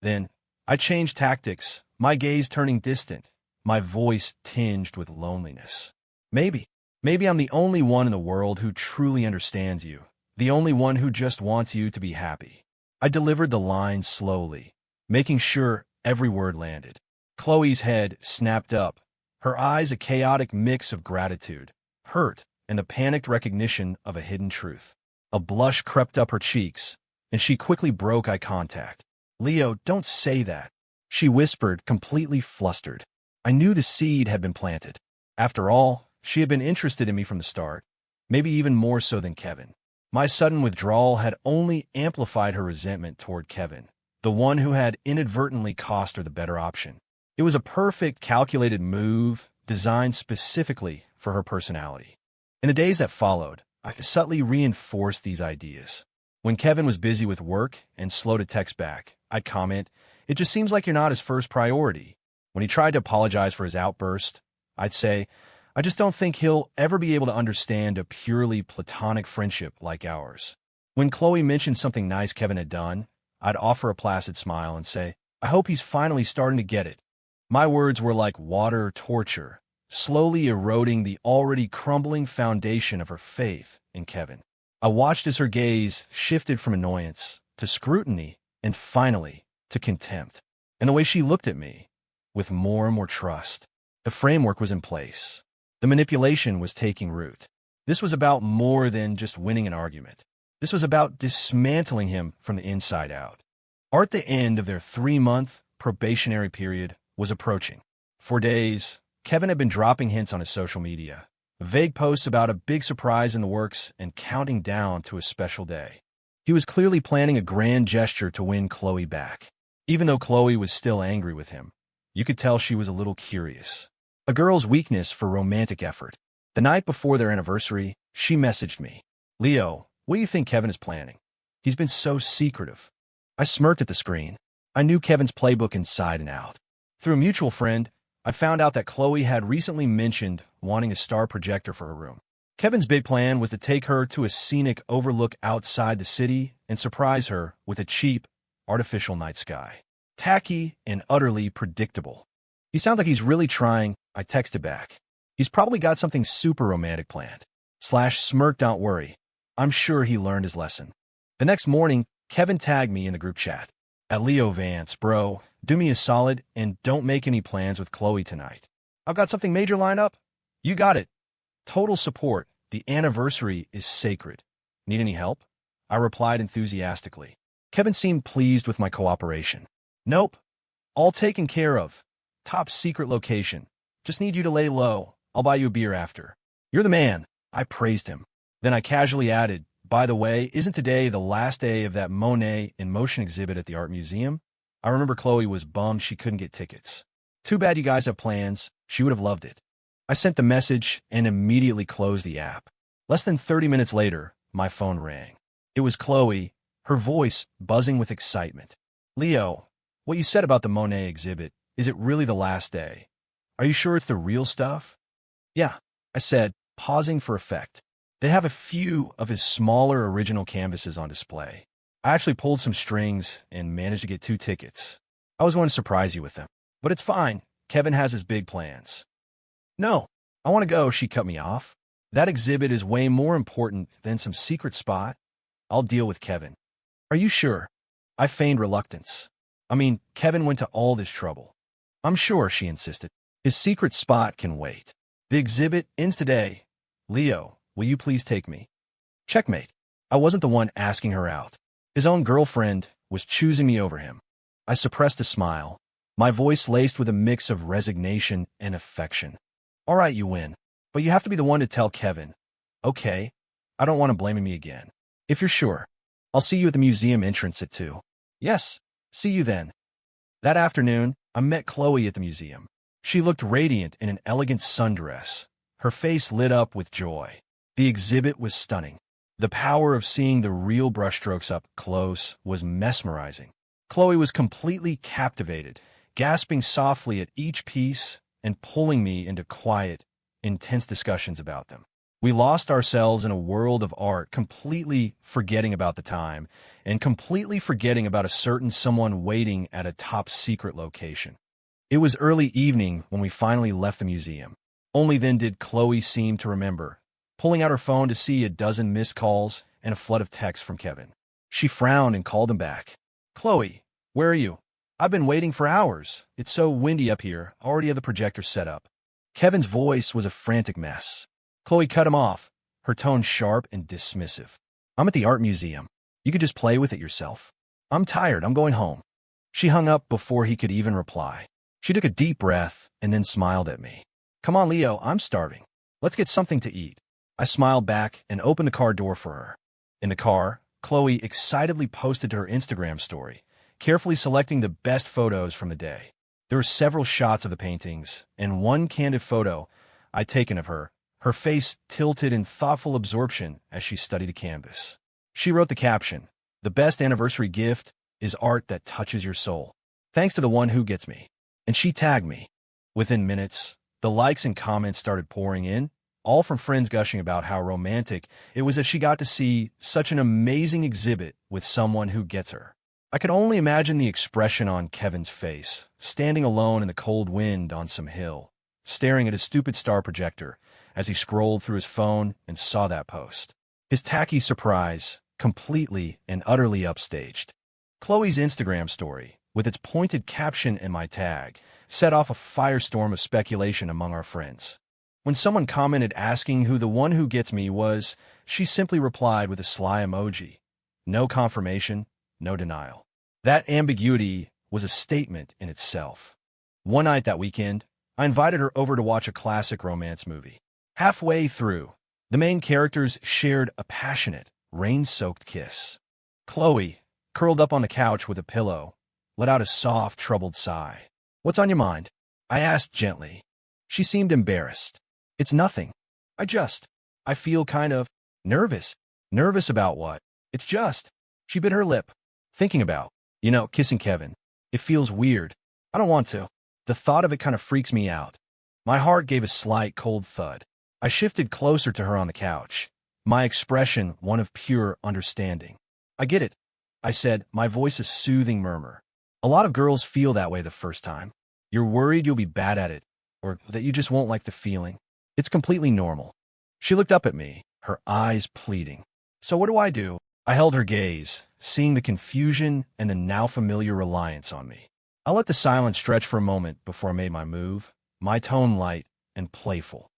Then, I changed tactics, my gaze turning distant, my voice tinged with loneliness. Maybe I'm the only one in the world who truly understands you, the only one who just wants you to be happy. I delivered the line slowly, making sure every word landed. Chloe's head snapped up, her eyes a chaotic mix of gratitude, hurt, and the panicked recognition of a hidden truth. A blush crept up her cheeks, and she quickly broke eye contact. "Leo, don't say that," she whispered, completely flustered. I knew the seed had been planted. After all, she had been interested in me from the start, maybe even more so than Kevin. My sudden withdrawal had only amplified her resentment toward Kevin, the one who had inadvertently cost her the better option. It was a perfect, calculated move designed specifically for her personality. In the days that followed, I subtly reinforced these ideas. When Kevin was busy with work and slow to text back, I'd comment, "It just seems like you're not his first priority." When he tried to apologize for his outburst, I'd say, "I just don't think he'll ever be able to understand a purely platonic friendship like ours." When Chloe mentioned something nice Kevin had done, I'd offer a placid smile and say, "I hope he's finally starting to get it." My words were like water torture, slowly eroding the already crumbling foundation of her faith in Kevin. I watched as her gaze shifted from annoyance to scrutiny and finally to contempt. And the way she looked at me, with more and more trust. The framework was in place. The manipulation was taking root. This was about more than just winning an argument. This was about dismantling him from the inside out. At the end of their 3-month probationary period was approaching. For days, Kevin had been dropping hints on his social media, vague posts about a big surprise in the works and counting down to a special day. He was clearly planning a grand gesture to win Chloe back. Even though Chloe was still angry with him, you could tell she was a little curious. A girl's weakness for romantic effort. The night before their anniversary, she messaged me, "Leo, what do you think Kevin is planning? He's been so secretive." I smirked at the screen. I knew Kevin's playbook inside and out. Through a mutual friend, I found out that Chloe had recently mentioned wanting a star projector for her room. Kevin's big plan was to take her to a scenic overlook outside the city and surprise her with a cheap, artificial night sky. Tacky and utterly predictable. "He sounds like he's really trying," I texted back. "He's probably got something super romantic planned." /smirk, "Don't worry. I'm sure he learned his lesson." The next morning, Kevin tagged me in the group chat. "At Leo Vance, bro, do me a solid and don't make any plans with Chloe tonight. I've got something major lined up." "You got it. Total support. The anniversary is sacred. Need any help?" I replied enthusiastically. Kevin seemed pleased with my cooperation. "Nope. All taken care of. Top secret location. Just need you to lay low. I'll buy you a beer after." "You're the man." I praised him. Then I casually added, "By the way, isn't today the last day of that Monet in motion exhibit at the art museum?" I remember Chloe was bummed she couldn't get tickets. "Too bad you guys have plans. She would have loved it." I sent the message and immediately closed the app. Less than 30 minutes later, my phone rang. It was Chloe, her voice buzzing with excitement. "Leo, what you said about the Monet exhibit, is it really the last day? Are you sure it's the real stuff?" "Yeah," I said, pausing for effect. "They have a few of his smaller original canvases on display. I actually pulled some strings and managed to get 2 tickets. I was going to surprise you with them. But it's fine. Kevin has his big plans." "No, I want to go," she cut me off. "That exhibit is way more important than some secret spot. I'll deal with Kevin." "Are you sure?" I feigned reluctance. "I mean, Kevin went to all this trouble." "I'm sure," she insisted. "His secret spot can wait. The exhibit ends today. Leo, will you please take me?" Checkmate. I wasn't the one asking her out. His own girlfriend was choosing me over him. I suppressed a smile, my voice laced with a mix of resignation and affection. "All right, you win. But you have to be the one to tell Kevin." "Okay. I don't want him blaming me again." "If you're sure. I'll see you at the museum entrance at 2. "Yes. See you then." That afternoon, I met Chloe at the museum. She looked radiant in an elegant sundress, her face lit up with joy. The exhibit was stunning. The power of seeing the real brushstrokes up close was mesmerizing. Chloe was completely captivated, gasping softly at each piece and pulling me into quiet, intense discussions about them. We lost ourselves in a world of art, completely forgetting about the time and completely forgetting about a certain someone waiting at a top-secret location. It was early evening when we finally left the museum. Only then did Chloe seem to remember, pulling out her phone to see a dozen missed calls and a flood of texts from Kevin. She frowned and called him back. "Chloe, where are you? I've been waiting for hours. It's so windy up here. I already have the projector set up." Kevin's voice was a frantic mess. Chloe cut him off, her tone sharp and dismissive. "I'm at the art museum. You could just play with it yourself. I'm tired. I'm going home." She hung up before he could even reply. She took a deep breath and then smiled at me. "Come on, Leo, I'm starving. Let's get something to eat." I smiled back and opened the car door for her. In the car, Chloe excitedly posted to her Instagram story, carefully selecting the best photos from the day. There were several shots of the paintings, and one candid photo I'd taken of her face tilted in thoughtful absorption as she studied a canvas. She wrote the caption, "The best anniversary gift is art that touches your soul. Thanks to the one who gets me." And she tagged me. Within minutes, the likes and comments started pouring in, all from friends gushing about how romantic it was that she got to see such an amazing exhibit with someone who gets her. I could only imagine the expression on Kevin's face, standing alone in the cold wind on some hill, staring at his stupid star projector as he scrolled through his phone and saw that post. His tacky surprise, completely and utterly upstaged. Chloe's Instagram story, with its pointed caption and my tag, set off a firestorm of speculation among our friends. When someone commented asking who the one who gets me was, she simply replied with a sly emoji. No confirmation, no denial. That ambiguity was a statement in itself. One night that weekend, I invited her over to watch a classic romance movie. Halfway through, the main characters shared a passionate, rain-soaked kiss. Chloe, curled up on the couch with a pillow, let out a soft, troubled sigh. "What's on your mind?" I asked gently. She seemed embarrassed. "It's nothing. I feel kind of nervous." "Nervous about what?" "It's just," she bit her lip, "thinking about, kissing Kevin. It feels weird. I don't want to. The thought of it kind of freaks me out." My heart gave a slight cold thud. I shifted closer to her on the couch, my expression one of pure understanding. "I get it," I said, my voice a soothing murmur. "A lot of girls feel that way the first time. You're worried you'll be bad at it, or that you just won't like the feeling. It's completely normal." She looked up at me, her eyes pleading. "So what do I do?" I held her gaze, seeing the confusion and the now familiar reliance on me. I let the silence stretch for a moment before I made my move, my tone light and playful.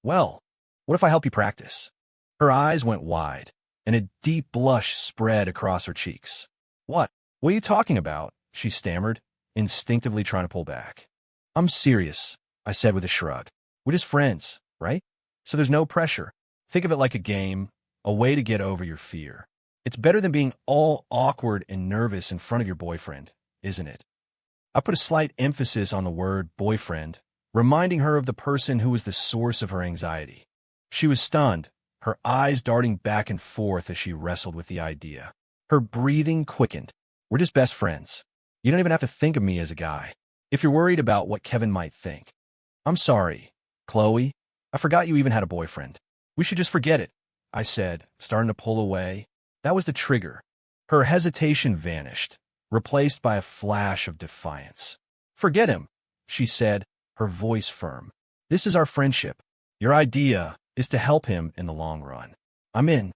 "Well, what if I help you practice?" Her eyes went wide, and a deep blush spread across her cheeks. What are you talking about?" she stammered, instinctively trying to pull back. "I'm serious," I said with a shrug. "We're just friends, right? So there's no pressure. Think of it like a game, a way to get over your fear. It's better than being all awkward and nervous in front of your boyfriend, isn't it?" I put a slight emphasis on the word boyfriend, reminding her of the person who was the source of her anxiety. She was stunned, her eyes darting back and forth as she wrestled with the idea. Her breathing quickened. "We're just best friends. You don't even have to think of me as a guy. If you're worried about what Kevin might think." "I'm sorry, Chloe. I forgot you even had a boyfriend. We should just forget it," I said, starting to pull away. That was the trigger. Her hesitation vanished, replaced by a flash of defiance. "Forget him," she said, her voice firm. "This is our friendship. Your idea is to help him in the long run. I'm in."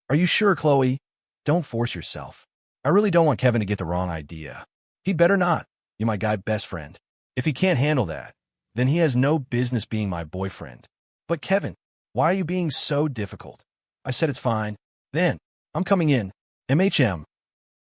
"Are you sure, Chloe?" "Don't force yourself. I really don't want Kevin to get the wrong idea. He'd better not. You're my guy best friend. If he can't handle that, then he has no business being my boyfriend." "But Kevin, why are you being so difficult?" I said. "It's fine. Then, I'm coming in. MHM."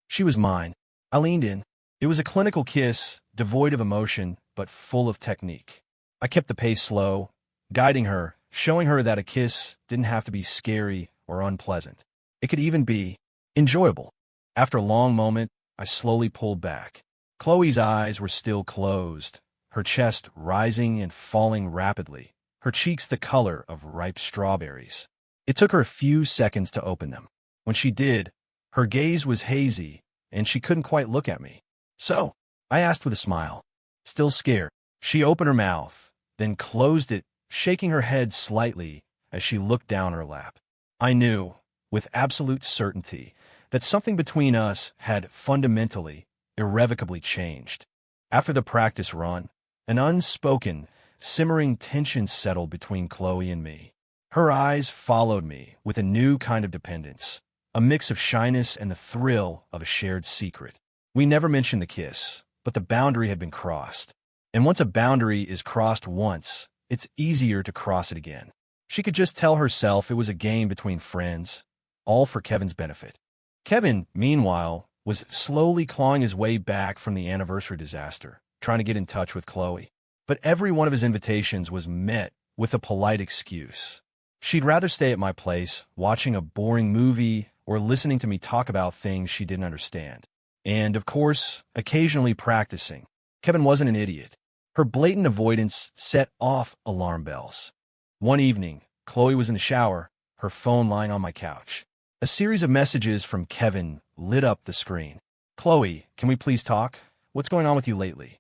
She was mine. I leaned in. It was a clinical kiss, devoid of emotion, but full of technique. I kept the pace slow, guiding her, showing her that a kiss didn't have to be scary or unpleasant. It could even be enjoyable. After a long moment, I slowly pulled back. Chloe's eyes were still closed, her chest rising and falling rapidly, her cheeks the color of ripe strawberries. It took her a few seconds to open them. When she did, her gaze was hazy, and she couldn't quite look at me. "So?" I asked with a smile. Still scared, she opened her mouth, then closed it, shaking her head slightly as she looked down her lap. I knew, with absolute certainty, that something between us had fundamentally, irrevocably changed. After the practice run, an unspoken, simmering tension settled between Chloe and me. Her eyes followed me with a new kind of dependence, a mix of shyness and the thrill of a shared secret. We never mentioned the kiss, but the boundary had been crossed. And once a boundary is crossed once, it's easier to cross it again. She could just tell herself it was a game between friends, all for Kevin's benefit. Kevin, meanwhile, was slowly clawing his way back from the anniversary disaster, trying to get in touch with Chloe. But every one of his invitations was met with a polite excuse. She'd rather stay at my place, watching a boring movie or listening to me talk about things she didn't understand. And, of course, occasionally practicing. Kevin wasn't an idiot. Her blatant avoidance set off alarm bells. One evening, Chloe was in the shower, her phone lying on my couch. A series of messages from Kevin lit up the screen. "Chloe, can we please talk? What's going on with you lately?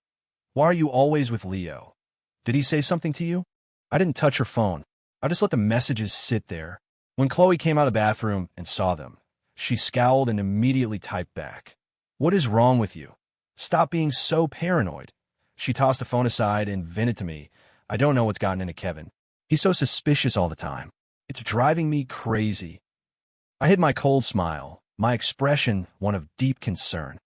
Why are you always with Leo? Did he say something to you?" I didn't touch her phone. I just let the messages sit there. When Chloe came out of the bathroom and saw them, she scowled and immediately typed back, "What is wrong with you? Stop being so paranoid." She tossed the phone aside and vented to me, "I don't know what's gotten into Kevin. He's so suspicious all the time. It's driving me crazy." I hid my cold smile, my expression one of deep concern.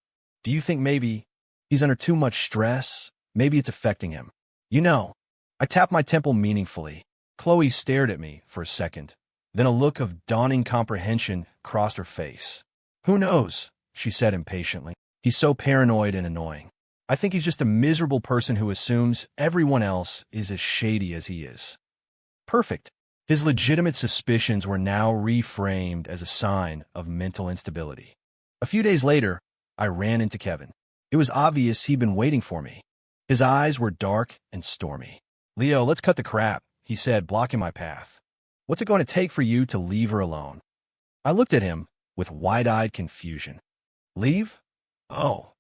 "Do you think maybe he's under too much stress? Maybe it's affecting him?" "You know." I tapped my temple meaningfully. Chloe stared at me for a second. Then a look of dawning comprehension crossed her face. "Who knows?" she said impatiently. "He's so paranoid and annoying. I think he's just a miserable person who assumes everyone else is as shady as he is." Perfect. His legitimate suspicions were now reframed as a sign of mental instability. A few days later, I ran into Kevin. It was obvious he'd been waiting for me. His eyes were dark and stormy. "Leo, let's cut the crap," he said, blocking my path. "What's it going to take for you to leave her alone?" I looked at him with wide-eyed confusion. "Leave? Oh,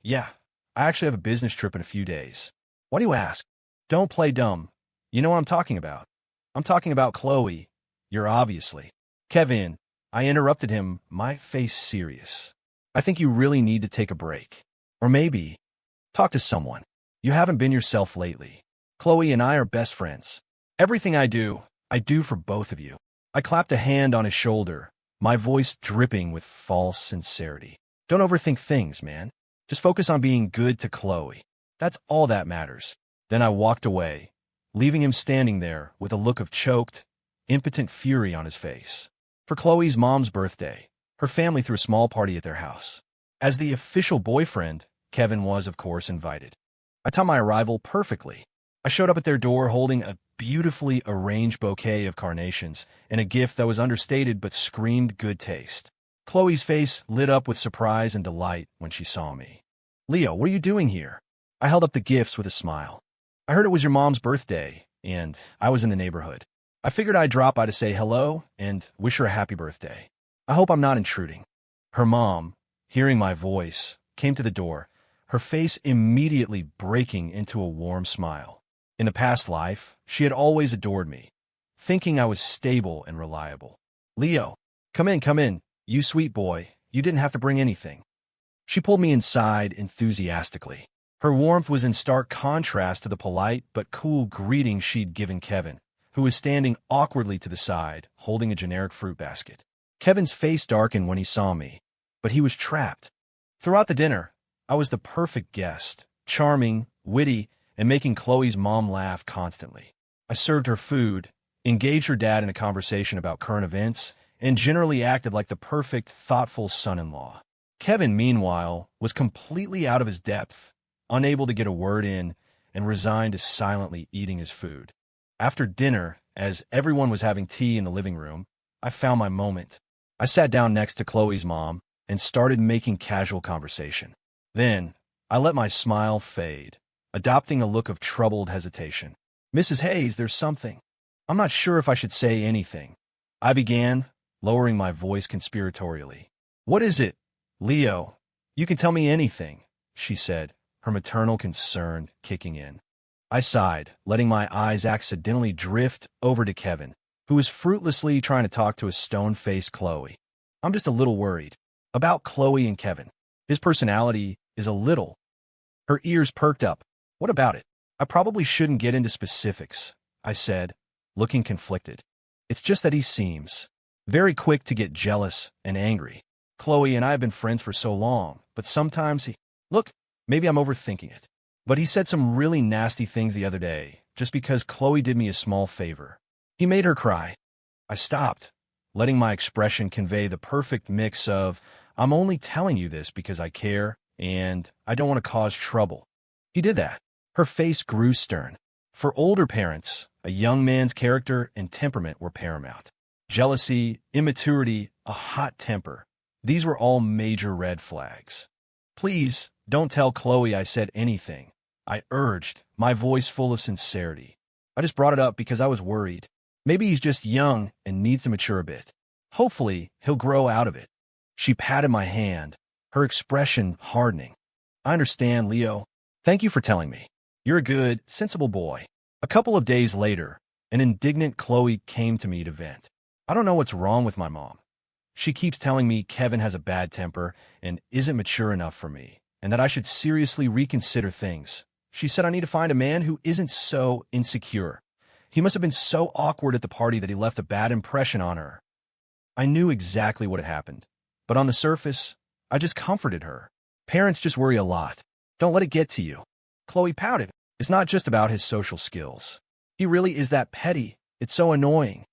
yeah. I actually have a business trip in a few days." "Why do you ask?" "Don't play dumb. You know what I'm talking about." "I'm talking about Chloe. You're obviously." "Kevin," I interrupted him, my face serious. "I think you really need to take a break. Or maybe talk to someone. You haven't been yourself lately. Chloe and I are best friends. Everything I do for both of you." I clapped a hand on his shoulder, my voice dripping with false sincerity. "Don't overthink things, man. Just focus on being good to Chloe. That's all that matters." Then I walked away, leaving him standing there with a look of choked, impotent fury on his face. For Chloe's mom's birthday, her family threw a small party at their house. As the official boyfriend, Kevin was, of course, invited. I timed my arrival perfectly. I showed up at their door holding a beautifully arranged bouquet of carnations and a gift that was understated but screamed good taste. Chloe's face lit up with surprise and delight when she saw me. "Leo, what are you doing here?" I held up the gifts with a smile. "I heard it was your mom's birthday, and I was in the neighborhood. I figured I'd drop by to say hello and wish her a happy birthday. I hope I'm not intruding." Her mom, hearing my voice, came to the door, her face immediately breaking into a warm smile. In a past life, she had always adored me, thinking I was stable and reliable. "Leo, come in, you sweet boy. You didn't have to bring anything." She pulled me inside enthusiastically. Her warmth was in stark contrast to the polite but cool greeting she'd given Kevin, who was standing awkwardly to the side, holding a generic fruit basket. Kevin's face darkened when he saw me, but he was trapped. Throughout the dinner, I was the perfect guest, charming, witty, and making Chloe's mom laugh constantly. I served her food, engaged her dad in a conversation about current events, and generally acted like the perfect, thoughtful son-in-law. Kevin, meanwhile, was completely out of his depth, unable to get a word in, and resigned to silently eating his food. After dinner, as everyone was having tea in the living room, I found my moment. I sat down next to Chloe's mom and started making casual conversation. Then, I let my smile fade, adopting a look of troubled hesitation. "Mrs. Hayes, there's something. I'm not sure if I should say anything." I began, lowering my voice conspiratorially. "What is it, Leo? You can tell me anything," she said, her maternal concern kicking in. I sighed, letting my eyes accidentally drift over to Kevin, who was fruitlessly trying to talk to a stone-faced Chloe. I'm just a little worried about Chloe and Kevin. His personality is a little. Her ears perked up. What about it? I probably shouldn't get into specifics, I said, looking conflicted. It's just that he seems very quick to get jealous and angry. Chloe and I have been friends for so long, but sometimes look, maybe I'm overthinking it. But he said some really nasty things the other day, just because Chloe did me a small favor. He made her cry. I stopped, letting my expression convey the perfect mix of, I'm only telling you this because I care, and I don't want to cause trouble. He did that. Her face grew stern. For older parents, a young man's character and temperament were paramount. Jealousy, immaturity, a hot temper. These were all major red flags. Please, don't tell Chloe I said anything, I urged, my voice full of sincerity. I just brought it up because I was worried. Maybe he's just young and needs to mature a bit. Hopefully, he'll grow out of it. She patted my hand, her expression hardening. I understand, Leo. Thank you for telling me. You're a good, sensible boy. A couple of days later, an indignant Chloe came to me to vent. I don't know what's wrong with my mom. She keeps telling me Kevin has a bad temper and isn't mature enough for me, and that I should seriously reconsider things. She said I need to find a man who isn't so insecure. He must have been so awkward at the party that he left a bad impression on her. I knew exactly what had happened, but on the surface, I just comforted her. Parents just worry a lot. Don't let it get to you. Chloe pouted. It's not just about his social skills. He really is that petty. It's so annoying.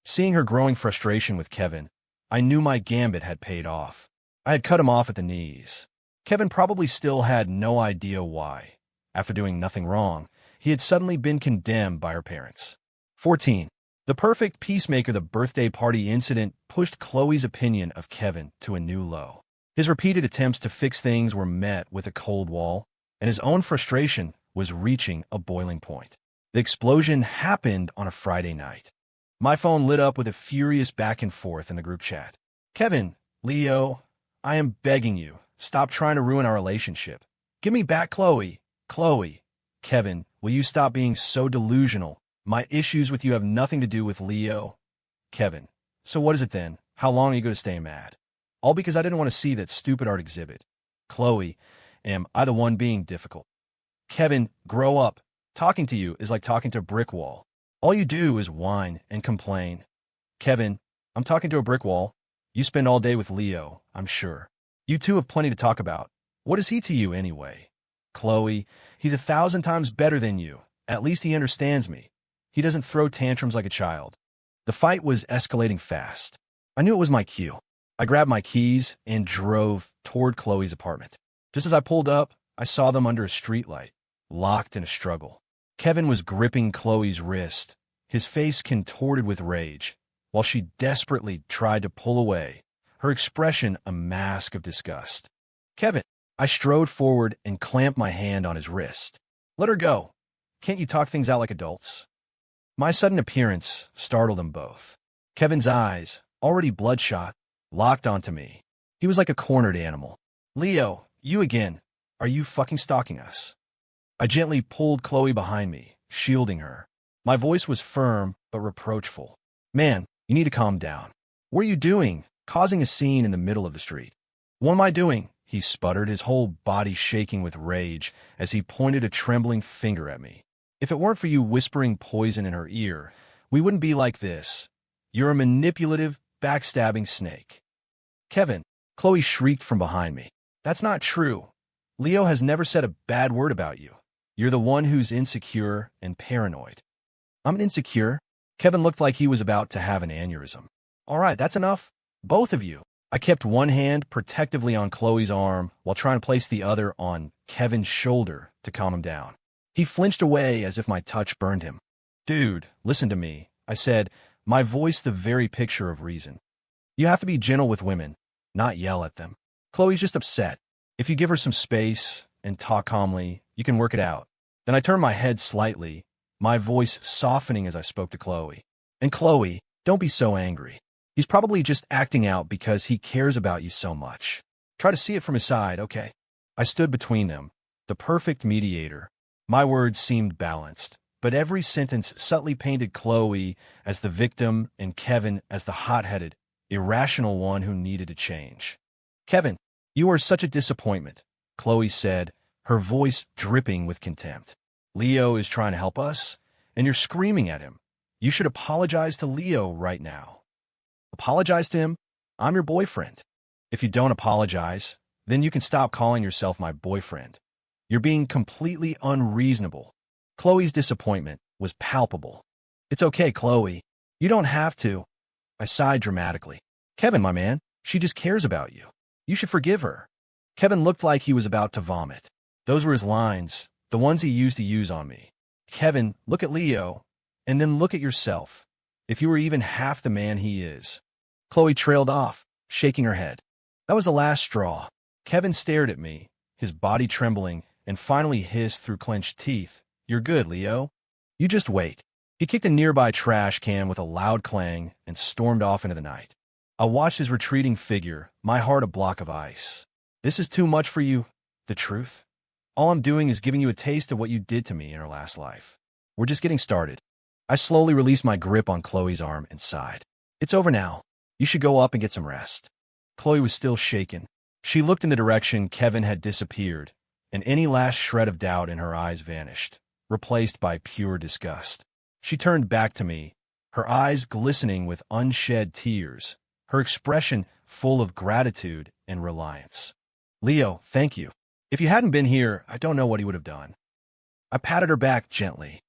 Seeing her growing frustration with Kevin, I knew my gambit had paid off. I had cut him off at the knees. Kevin probably still had no idea why. After doing nothing wrong, he had suddenly been condemned by her parents. 14. The perfect peacemaker. The birthday party incident pushed Chloe's opinion of Kevin to a new low. His repeated attempts to fix things were met with a cold wall, and his own frustration was reaching a boiling point. The explosion happened on a Friday night. My phone lit up with a furious back and forth in the group chat. Kevin, Leo, I am begging you, stop trying to ruin our relationship. Give me back Chloe. Chloe. Kevin, will you stop being so delusional? My issues with you have nothing to do with Leo. Kevin, so what is it then? How long are you going to stay mad? All because I didn't want to see that stupid art exhibit. Chloe, am I the one being difficult? Kevin, grow up. Talking to you is like talking to a brick wall. All you do is whine and complain. Kevin, I'm talking to a brick wall. You spend all day with Leo, I'm sure. You two have plenty to talk about. What is he to you anyway? Chloe, he's 1,000 times better than you. At least he understands me. He doesn't throw tantrums like a child. The fight was escalating fast. I knew it was my cue. I grabbed my keys and drove toward Chloe's apartment. Just as I pulled up, I saw them under a streetlight, locked in a struggle. Kevin was gripping Chloe's wrist, his face contorted with rage, while she desperately tried to pull away, her expression a mask of disgust. Kevin, I strode forward and clamped my hand on his wrist. Let her go. Can't you talk things out like adults? My sudden appearance startled them both. Kevin's eyes, already bloodshot, locked onto me. He was like a cornered animal. Leo, you again. Are you fucking stalking us? I gently pulled Chloe behind me, shielding her. My voice was firm but reproachful. Man, you need to calm down. What are you doing, causing a scene in the middle of the street? What am I doing? He sputtered, his whole body shaking with rage as he pointed a trembling finger at me. If it weren't for you whispering poison in her ear, we wouldn't be like this. You're a manipulative, backstabbing snake. Kevin, Chloe shrieked from behind me. That's not true. Leo has never said a bad word about you. You're the one who's insecure and paranoid. I'm insecure? Kevin looked like he was about to have an aneurysm. All right, that's enough. Both of you. I kept one hand protectively on Chloe's arm while trying to place the other on Kevin's shoulder to calm him down. He flinched away as if my touch burned him. Dude, listen to me, I said, my voice the very picture of reason. You have to be gentle with women, not yell at them. Chloe's just upset. If you give her some space and talk calmly, you can work it out. Then I turned my head slightly, my voice softening as I spoke to Chloe. And Chloe, don't be so angry. He's probably just acting out because he cares about you so much. Try to see it from his side, okay? I stood between them, the perfect mediator. My words seemed balanced, but every sentence subtly painted Chloe as the victim and Kevin as the hot-headed, irrational one who needed to change. "Kevin, you are such a disappointment," Chloe said, her voice dripping with contempt. "Leo is trying to help us, and you're screaming at him. You should apologize to Leo right now." "Apologize to him? I'm your boyfriend. If you don't apologize, then you can stop calling yourself my boyfriend. You're being completely unreasonable." Chloe's disappointment was palpable. "It's okay, Chloe. You don't have to." I sighed dramatically. "Kevin, my man, she just cares about you. You should forgive her." Kevin looked like he was about to vomit. Those were his lines, the ones he used to use on me. "Kevin, look at Leo, and then look at yourself. If you were even half the man he is." Chloe trailed off, shaking her head. That was the last straw. Kevin stared at me, his body trembling, and finally hissed through clenched teeth, "You're good, Leo. You just wait." He kicked a nearby trash can with a loud clang and stormed off into the night. I watched his retreating figure, my heart a block of ice. "This is too much for you, the truth? All I'm doing is giving you a taste of what you did to me in our last life. We're just getting started." I slowly released my grip on Chloe's arm and sighed. "It's over now. You should go up and get some rest." Chloe was still shaken. She looked in the direction Kevin had disappeared, and any last shred of doubt in her eyes vanished, replaced by pure disgust. She turned back to me, her eyes glistening with unshed tears, her expression full of gratitude and reliance. "Leo, thank you. If you hadn't been here, I don't know what he would have done." I patted her back gently.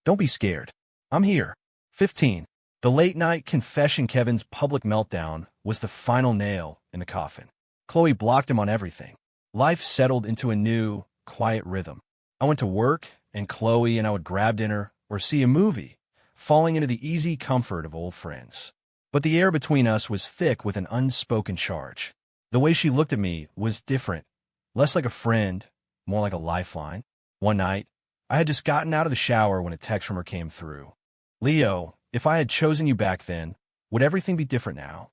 "Don't be scared. I'm here." 15. The late-night confession. Kevin's public meltdown was the final nail in the coffin. Chloe blocked him on everything. Life settled into a new, quiet rhythm. I went to work, and Chloe and I would grab dinner or see a movie, falling into the easy comfort of old friends. But the air between us was thick with an unspoken charge. The way she looked at me was different, less like a friend, more like a lifeline. One night, I had just gotten out of the shower when a text from her came through. "Leo, if I had chosen you back then, would everything be different now?"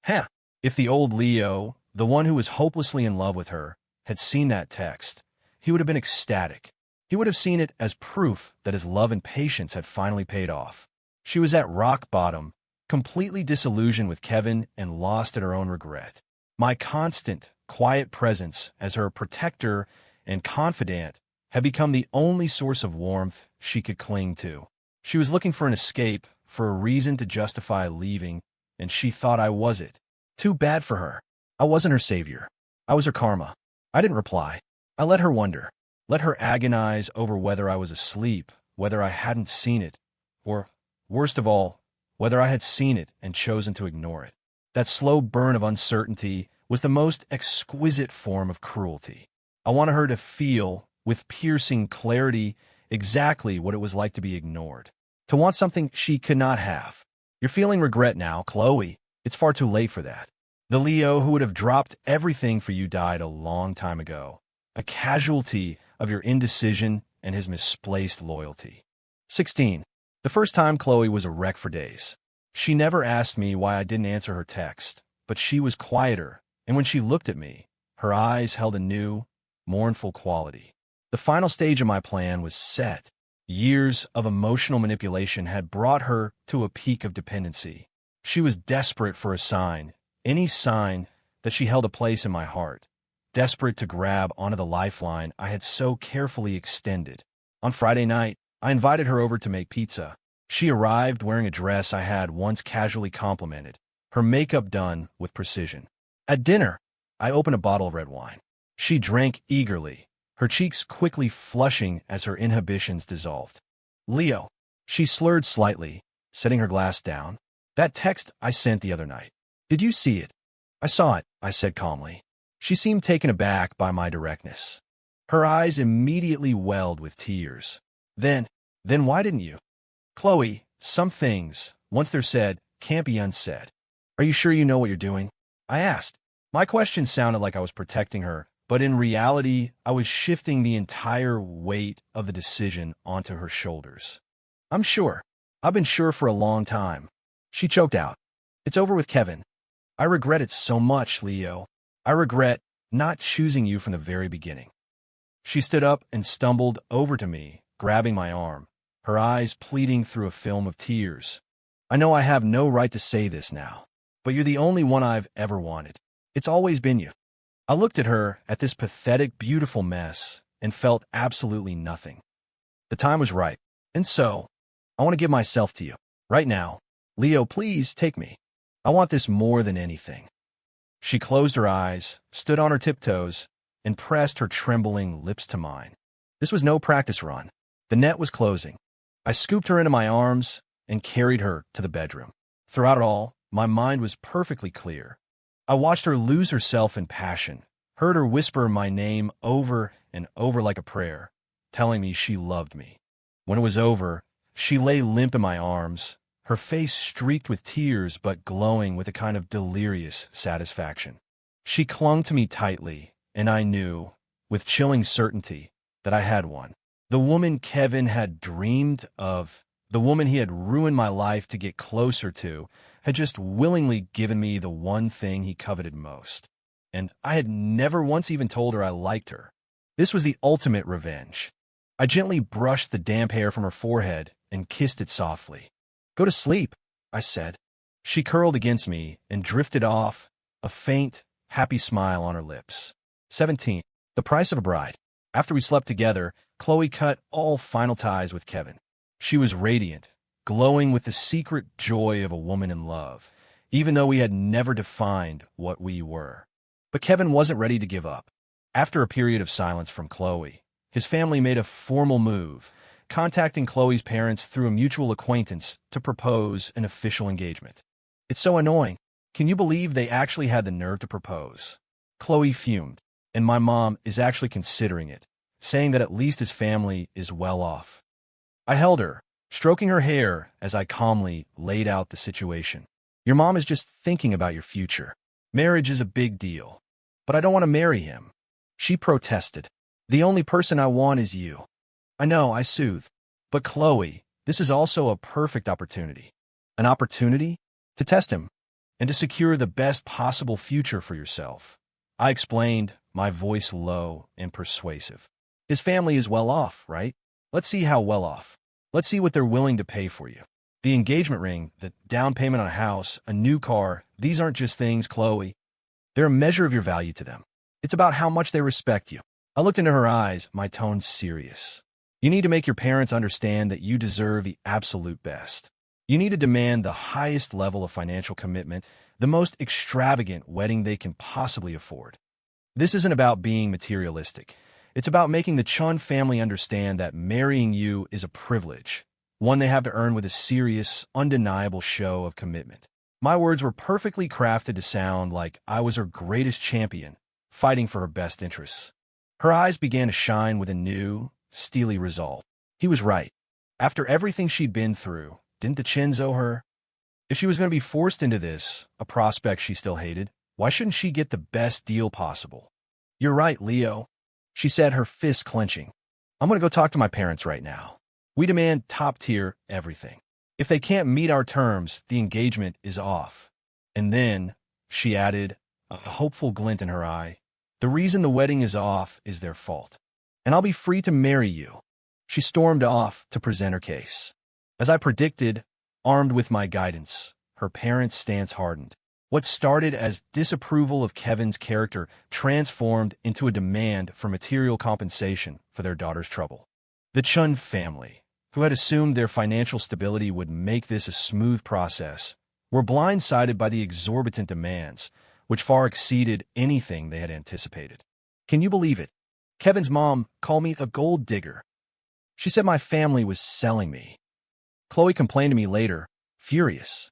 Huh. If the old Leo, the one who was hopelessly in love with her, had seen that text, he would have been ecstatic. He would have seen it as proof that his love and patience had finally paid off. She was at rock bottom, completely disillusioned with Kevin and lost at her own regret. My constant, quiet presence as her protector and confidant had become the only source of warmth she could cling to. She was looking for an escape, for a reason to justify leaving, and she thought I was it. Too bad for her. I wasn't her savior. I was her karma. I didn't reply. I let her wonder. Let her agonize over whether I was asleep, whether I hadn't seen it, or, worst of all, whether I had seen it and chosen to ignore it. That slow burn of uncertainty was the most exquisite form of cruelty. I wanted her to feel, with piercing clarity, exactly what it was like to be ignored, to want something she could not have. "You're feeling regret now, Chloe. It's far too late for that. The Leo who would have dropped everything for you died a long time ago, a casualty of your indecision and his misplaced loyalty." 16. The first time Chloe was a wreck for days. She never asked me why I didn't answer her text, but she was quieter, and when she looked at me, her eyes held a new, mournful quality. The final stage of my plan was set. Years of emotional manipulation had brought her to a peak of dependency. She was desperate for a sign, any sign that she held a place in my heart, desperate to grab onto the lifeline I had so carefully extended. On Friday night, I invited her over to make pizza. She arrived wearing a dress I had once casually complimented, her makeup done with precision. At dinner, I opened a bottle of red wine. She drank eagerly, her cheeks quickly flushing as her inhibitions dissolved. "Leo," she slurred slightly, setting her glass down. "That text I sent the other night. Did you see it?" "I saw it," I said calmly. She seemed taken aback by my directness. Her eyes immediately welled with tears. Then why didn't you?" "Chloe, some things, once they're said, can't be unsaid." "Are you sure you know what you're doing?" I asked. My question sounded like I was protecting her, but in reality, I was shifting the entire weight of the decision onto her shoulders. "I'm sure. I've been sure for a long time." She choked out. "It's over with Kevin. I regret it so much, Leo. I regret not choosing you from the very beginning." She stood up and stumbled over to me, grabbing my arm, her eyes pleading through a film of tears. I know I have no right to say this now, but you're the only one I've ever wanted. It's always been you. I looked at her, at this pathetic, beautiful mess, and felt absolutely nothing. The time was right, and so, I want to give myself to you. Right now. Leo, please take me. I want this more than anything. She closed her eyes, stood on her tiptoes, and pressed her trembling lips to mine. This was no practice run. The net was closing. I scooped her into my arms and carried her to the bedroom. Throughout it all, my mind was perfectly clear. I watched her lose herself in passion, heard her whisper my name over and over like a prayer, telling me she loved me. When it was over, she lay limp in my arms, her face streaked with tears but glowing with a kind of delirious satisfaction. She clung to me tightly, and I knew, with chilling certainty, that I had won. The woman Kevin had dreamed of, the woman he had ruined my life to get closer to, had just willingly given me the one thing he coveted most. And I had never once even told her I liked her. This was the ultimate revenge. I gently brushed the damp hair from her forehead and kissed it softly. "Go to sleep," I said. She curled against me and drifted off, a faint, happy smile on her lips. 17. The price of a bride. After we slept together, Chloe cut all final ties with Kevin. She was radiant, glowing with the secret joy of a woman in love, even though we had never defined what we were. But Kevin wasn't ready to give up. After a period of silence from Chloe, his family made a formal move, contacting Chloe's parents through a mutual acquaintance to propose an official engagement. "It's so annoying. Can you believe they actually had the nerve to propose?" Chloe fumed, and my mom is actually considering it, saying that at least his family is well off. I held her, stroking her hair as I calmly laid out the situation. "Your mom is just thinking about your future. Marriage is a big deal. But I don't want to marry him," she protested. "The only person I want is you." "I know," I soothed. "But Chloe, this is also a perfect opportunity." "An opportunity?" "To test him, and to secure the best possible future for yourself," I explained, my voice low and persuasive. "His family is well off, right? Let's see how well off. Let's see what they're willing to pay for you. The engagement ring, the down payment on a house, a new car, these aren't just things, Chloe. They're a measure of your value to them. It's about how much they respect you." I looked into her eyes, my tone serious. "You need to make your parents understand that you deserve the absolute best. You need to demand the highest level of financial commitment, the most extravagant wedding they can possibly afford. This isn't about being materialistic. It's about making the Chun family understand that marrying you is a privilege, one they have to earn with a serious, undeniable show of commitment." My words were perfectly crafted to sound like I was her greatest champion, fighting for her best interests. Her eyes began to shine with a new, steely resolve. He was right. After everything she'd been through, didn't the Chins owe her? If she was going to be forced into this, a prospect she still hated, why shouldn't she get the best deal possible? "You're right, Leo," she said, her fists clenching. "I'm going to go talk to my parents right now. We demand top-tier everything. If they can't meet our terms, the engagement is off." And then, she added, a hopeful glint in her eye, "The reason the wedding is off is their fault. And I'll be free to marry you." She stormed off to present her case. As I predicted, armed with my guidance, her parents' stance hardened. What started as disapproval of Kevin's character transformed into a demand for material compensation for their daughter's trouble. The Chun family, who had assumed their financial stability would make this a smooth process, were blindsided by the exorbitant demands, which far exceeded anything they had anticipated. Can you believe it? Kevin's mom called me a gold digger. She said my family was selling me. Chloe complained to me later, furious.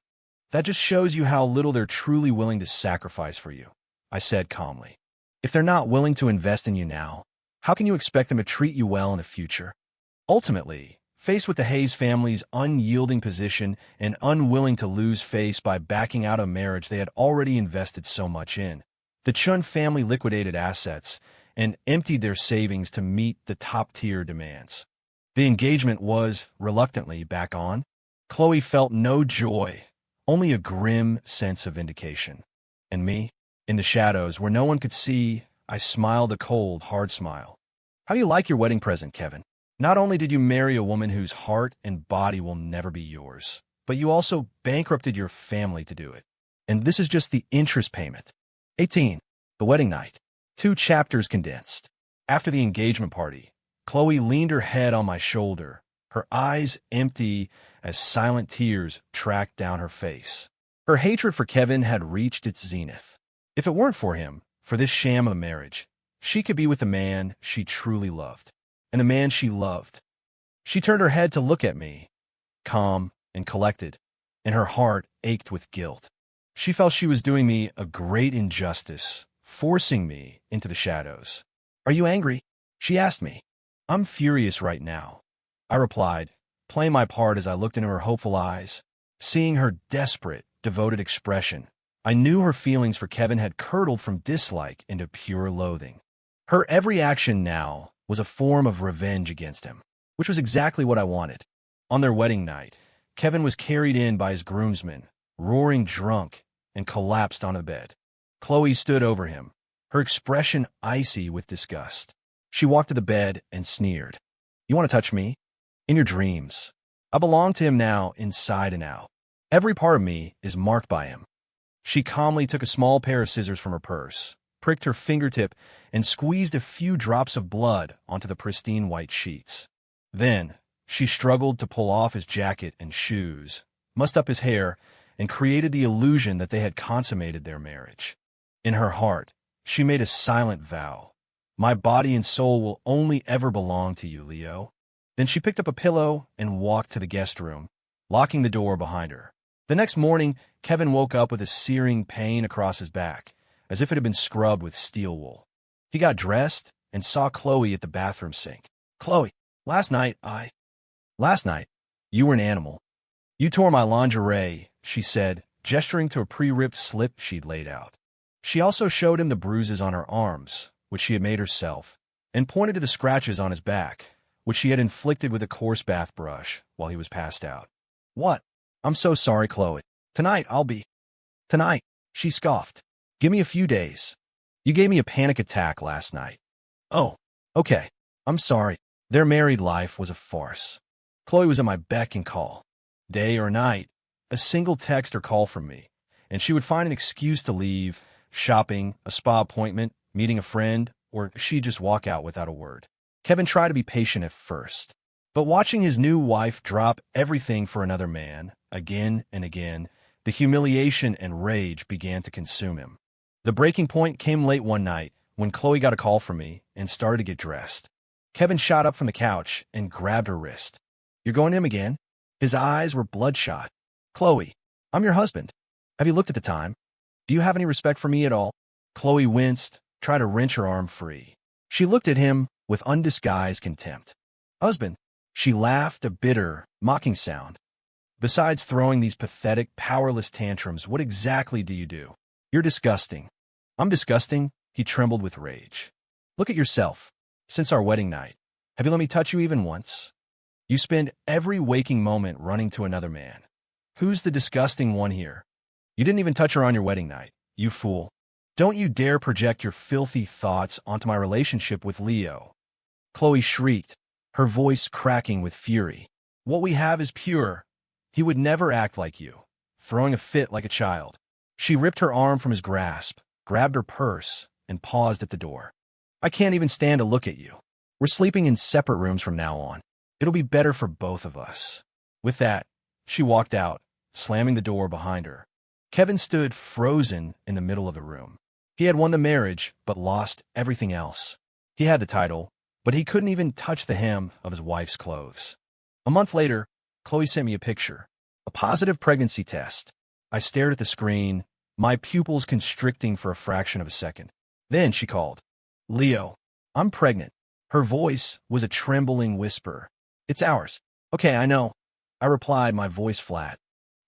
"That just shows you how little they're truly willing to sacrifice for you," I said calmly. "If they're not willing to invest in you now, how can you expect them to treat you well in the future?" Ultimately, faced with the Hayes family's unyielding position and unwilling to lose face by backing out a marriage they had already invested so much in, the Chun family liquidated assets and emptied their savings to meet the top-tier demands. The engagement was, reluctantly, back on. Chloe felt no joy, only a grim sense of vindication. And me, in the shadows where no one could see, I smiled a cold, hard smile. "How do you like your wedding present, Kevin?" Not only did you marry a woman whose heart and body will never be yours, but you also bankrupted your family to do it. And this is just the interest payment. 18. The wedding night. 2 chapters condensed. After the engagement party, Chloe leaned her head on my shoulder, her eyes empty as silent tears tracked down her face. Her hatred for Kevin had reached its zenith. If it weren't for him, for this sham of a marriage, she could be with the man she truly loved, and the man she loved. She turned her head to look at me, calm and collected, and her heart ached with guilt. She felt she was doing me a great injustice, forcing me into the shadows. "Are you angry?" she asked me. "I'm furious right now," I replied, playing my part as I looked into her hopeful eyes. Seeing her desperate, devoted expression, I knew her feelings for Kevin had curdled from dislike into pure loathing. Her every action now was a form of revenge against him, which was exactly what I wanted. On their wedding night, Kevin was carried in by his groomsmen, roaring drunk, and collapsed on a bed. Chloe stood over him, her expression icy with disgust. She walked to the bed and sneered. "You want to touch me? In your dreams. I belong to him now, inside and out. Every part of me is marked by him." She calmly took a small pair of scissors from her purse, pricked her fingertip, and squeezed a few drops of blood onto the pristine white sheets. Then, she struggled to pull off his jacket and shoes, mussed up his hair, and created the illusion that they had consummated their marriage. In her heart, she made a silent vow. "My body and soul will only ever belong to you, Leo." Then she picked up a pillow and walked to the guest room, locking the door behind her. The next morning, Kevin woke up with a searing pain across his back, as if it had been scrubbed with steel wool. He got dressed and saw Chloe at the bathroom sink. "Chloe, last night, you were an animal. You tore my lingerie," she said, gesturing to a pre-ripped slip she'd laid out. She also showed him the bruises on her arms, which she had made herself, and pointed to the scratches on his back, which she had inflicted with a coarse bath brush while he was passed out. "What? I'm so sorry, Chloe. Tonight, Tonight," she scoffed. "Give me a few days. You gave me a panic attack last night." "Oh, okay. I'm sorry." Their married life was a farce. Chloe was at my beck and call. Day or night, a single text or call from me, and she would find an excuse to leave, shopping, a spa appointment, meeting a friend, or she'd just walk out without a word. Kevin tried to be patient at first, but watching his new wife drop everything for another man, again and again, the humiliation and rage began to consume him. The breaking point came late one night when Chloe got a call from me and started to get dressed. Kevin shot up from the couch and grabbed her wrist. "You're going to him again?" His eyes were bloodshot. "Chloe, I'm your husband. Have you looked at the time? Do you have any respect for me at all?" Chloe winced, tried to wrench her arm free. She looked at him with undisguised contempt. "Husband," she laughed, a bitter, mocking sound. "Besides throwing these pathetic, powerless tantrums, what exactly do you do? You're disgusting." "I'm disgusting?" He trembled with rage. "Look at yourself. Since our wedding night, have you let me touch you even once? You spend every waking moment running to another man. Who's the disgusting one here? You didn't even touch her on your wedding night, you fool. Don't you dare project your filthy thoughts onto my relationship with Leo." Chloe shrieked, her voice cracking with fury. "What we have is pure. He would never act like you, throwing a fit like a child." She ripped her arm from his grasp, grabbed her purse, and paused at the door. "I can't even stand to look at you. We're sleeping in separate rooms from now on. It'll be better for both of us." With that, she walked out, slamming the door behind her. Kevin stood frozen in the middle of the room. He had won the marriage, but lost everything else. He had the title, but he couldn't even touch the hem of his wife's clothes. A month later, Chloe sent me a picture, a positive pregnancy test. I stared at the screen, my pupils constricting for a fraction of a second. Then she called. "Leo, I'm pregnant." Her voice was a trembling whisper. "It's ours." "Okay, I know," I replied, my voice flat.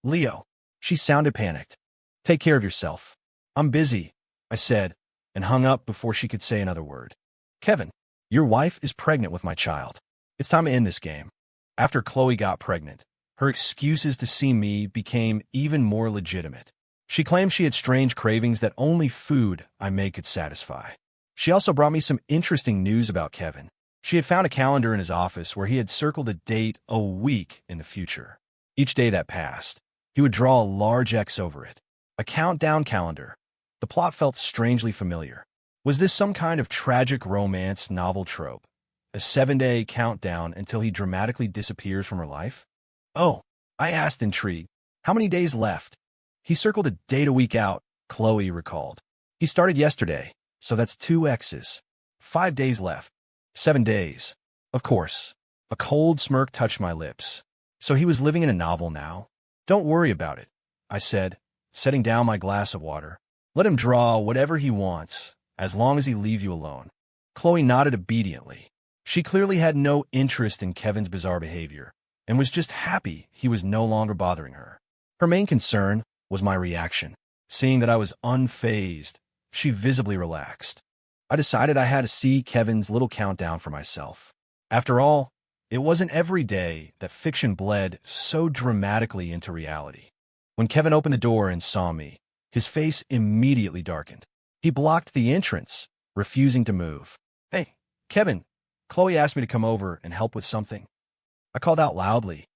"Leo." She sounded panicked. "Take care of yourself." "I'm busy," I said, and hung up before she could say another word. "Kevin, your wife is pregnant with my child. It's time to end this game." After Chloe got pregnant, her excuses to see me became even more legitimate. She claimed she had strange cravings that only food I made could satisfy. She also brought me some interesting news about Kevin. She had found a calendar in his office where he had circled a date a week in the future. Each day that passed, he would draw a large X over it. A countdown calendar. The plot felt strangely familiar. Was this some kind of tragic romance novel trope? A 7-day countdown until he dramatically disappears from her life? Oh, I asked, intrigued. How many days left? He circled a date a week out, Chloe recalled. He started yesterday, so that's 2 X's. 5 days left. 7 days. Of course. A cold smirk touched my lips. So he was living in a novel now? Don't worry about it, I said, setting down my glass of water. Let him draw whatever he wants, as long as he leave you alone. Chloe nodded obediently. She clearly had no interest in Kevin's bizarre behavior, and was just happy he was no longer bothering her. Her main concern was my reaction. Seeing that I was unfazed, she visibly relaxed. I decided I had to see Kevin's little countdown for myself. After all, it wasn't every day that fiction bled so dramatically into reality. When Kevin opened the door and saw me, his face immediately darkened. He blocked the entrance, refusing to move. Hey, Kevin, Chloe asked me to come over and help with something. I called out loudly.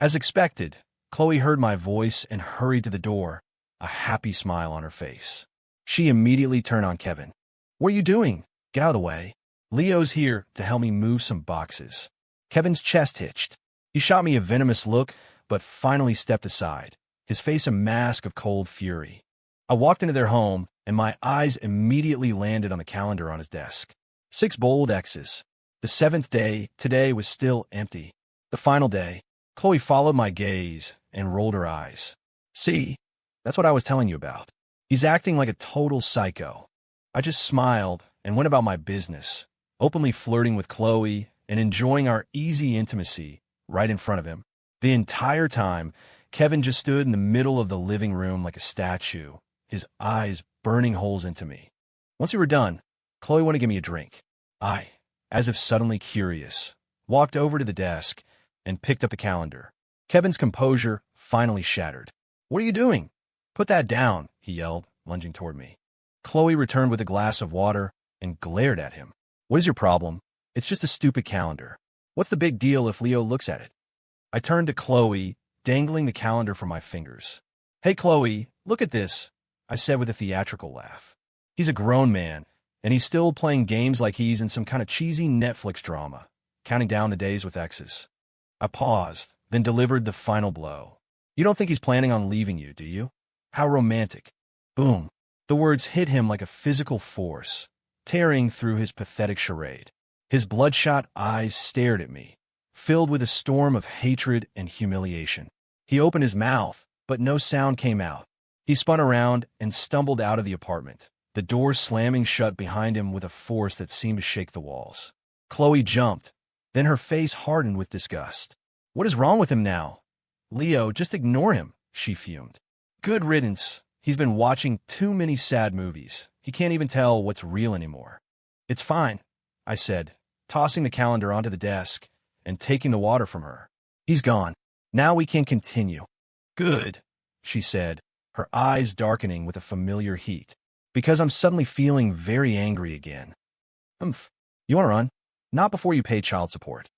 As expected, Chloe heard my voice and hurried to the door, a happy smile on her face. She immediately turned on Kevin. What are you doing? Get out of the way. Leo's here to help me move some boxes. Kevin's chest hitched. He shot me a venomous look, but finally stepped aside, his face a mask of cold fury. I walked into their home, and my eyes immediately landed on the calendar on his desk. 6 bold X's. The 7th day, today, was still empty. The final day. Chloe followed my gaze and rolled her eyes. See, that's what I was telling you about. He's acting like a total psycho. I just smiled and went about my business, openly flirting with Chloe and enjoying our easy intimacy right in front of him. The entire time, Kevin just stood in the middle of the living room like a statue, his eyes burning holes into me. Once we were done, Chloe wanted to give me a drink. I, as if suddenly curious, walked over to the desk and picked up the calendar. Kevin's composure finally shattered. What are you doing? Put that down, he yelled, lunging toward me. Chloe returned with a glass of water and glared at him. What is your problem? It's just a stupid calendar. What's the big deal if Leo looks at it? I turned to Chloe, dangling the calendar from my fingers. Hey, Chloe, look at this, I said with a theatrical laugh. He's a grown man, and he's still playing games like he's in some kind of cheesy Netflix drama, counting down the days with X's. I paused, then delivered the final blow. You don't think he's planning on leaving you, do you? How romantic. Boom. The words hit him like a physical force, tearing through his pathetic charade. His bloodshot eyes stared at me, filled with a storm of hatred and humiliation. He opened his mouth, but no sound came out. He spun around and stumbled out of the apartment, the door slamming shut behind him with a force that seemed to shake the walls. Chloe jumped, then her face hardened with disgust. What is wrong with him now? Leo, just ignore him, she fumed. Good riddance. He's been watching too many sad movies. He can't even tell what's real anymore. It's fine, I said, tossing the calendar onto the desk and taking the water from her. He's gone. Now we can continue. Good, she said, her eyes darkening with a familiar heat. Because I'm suddenly feeling very angry again. You want to run? Not before you pay child support.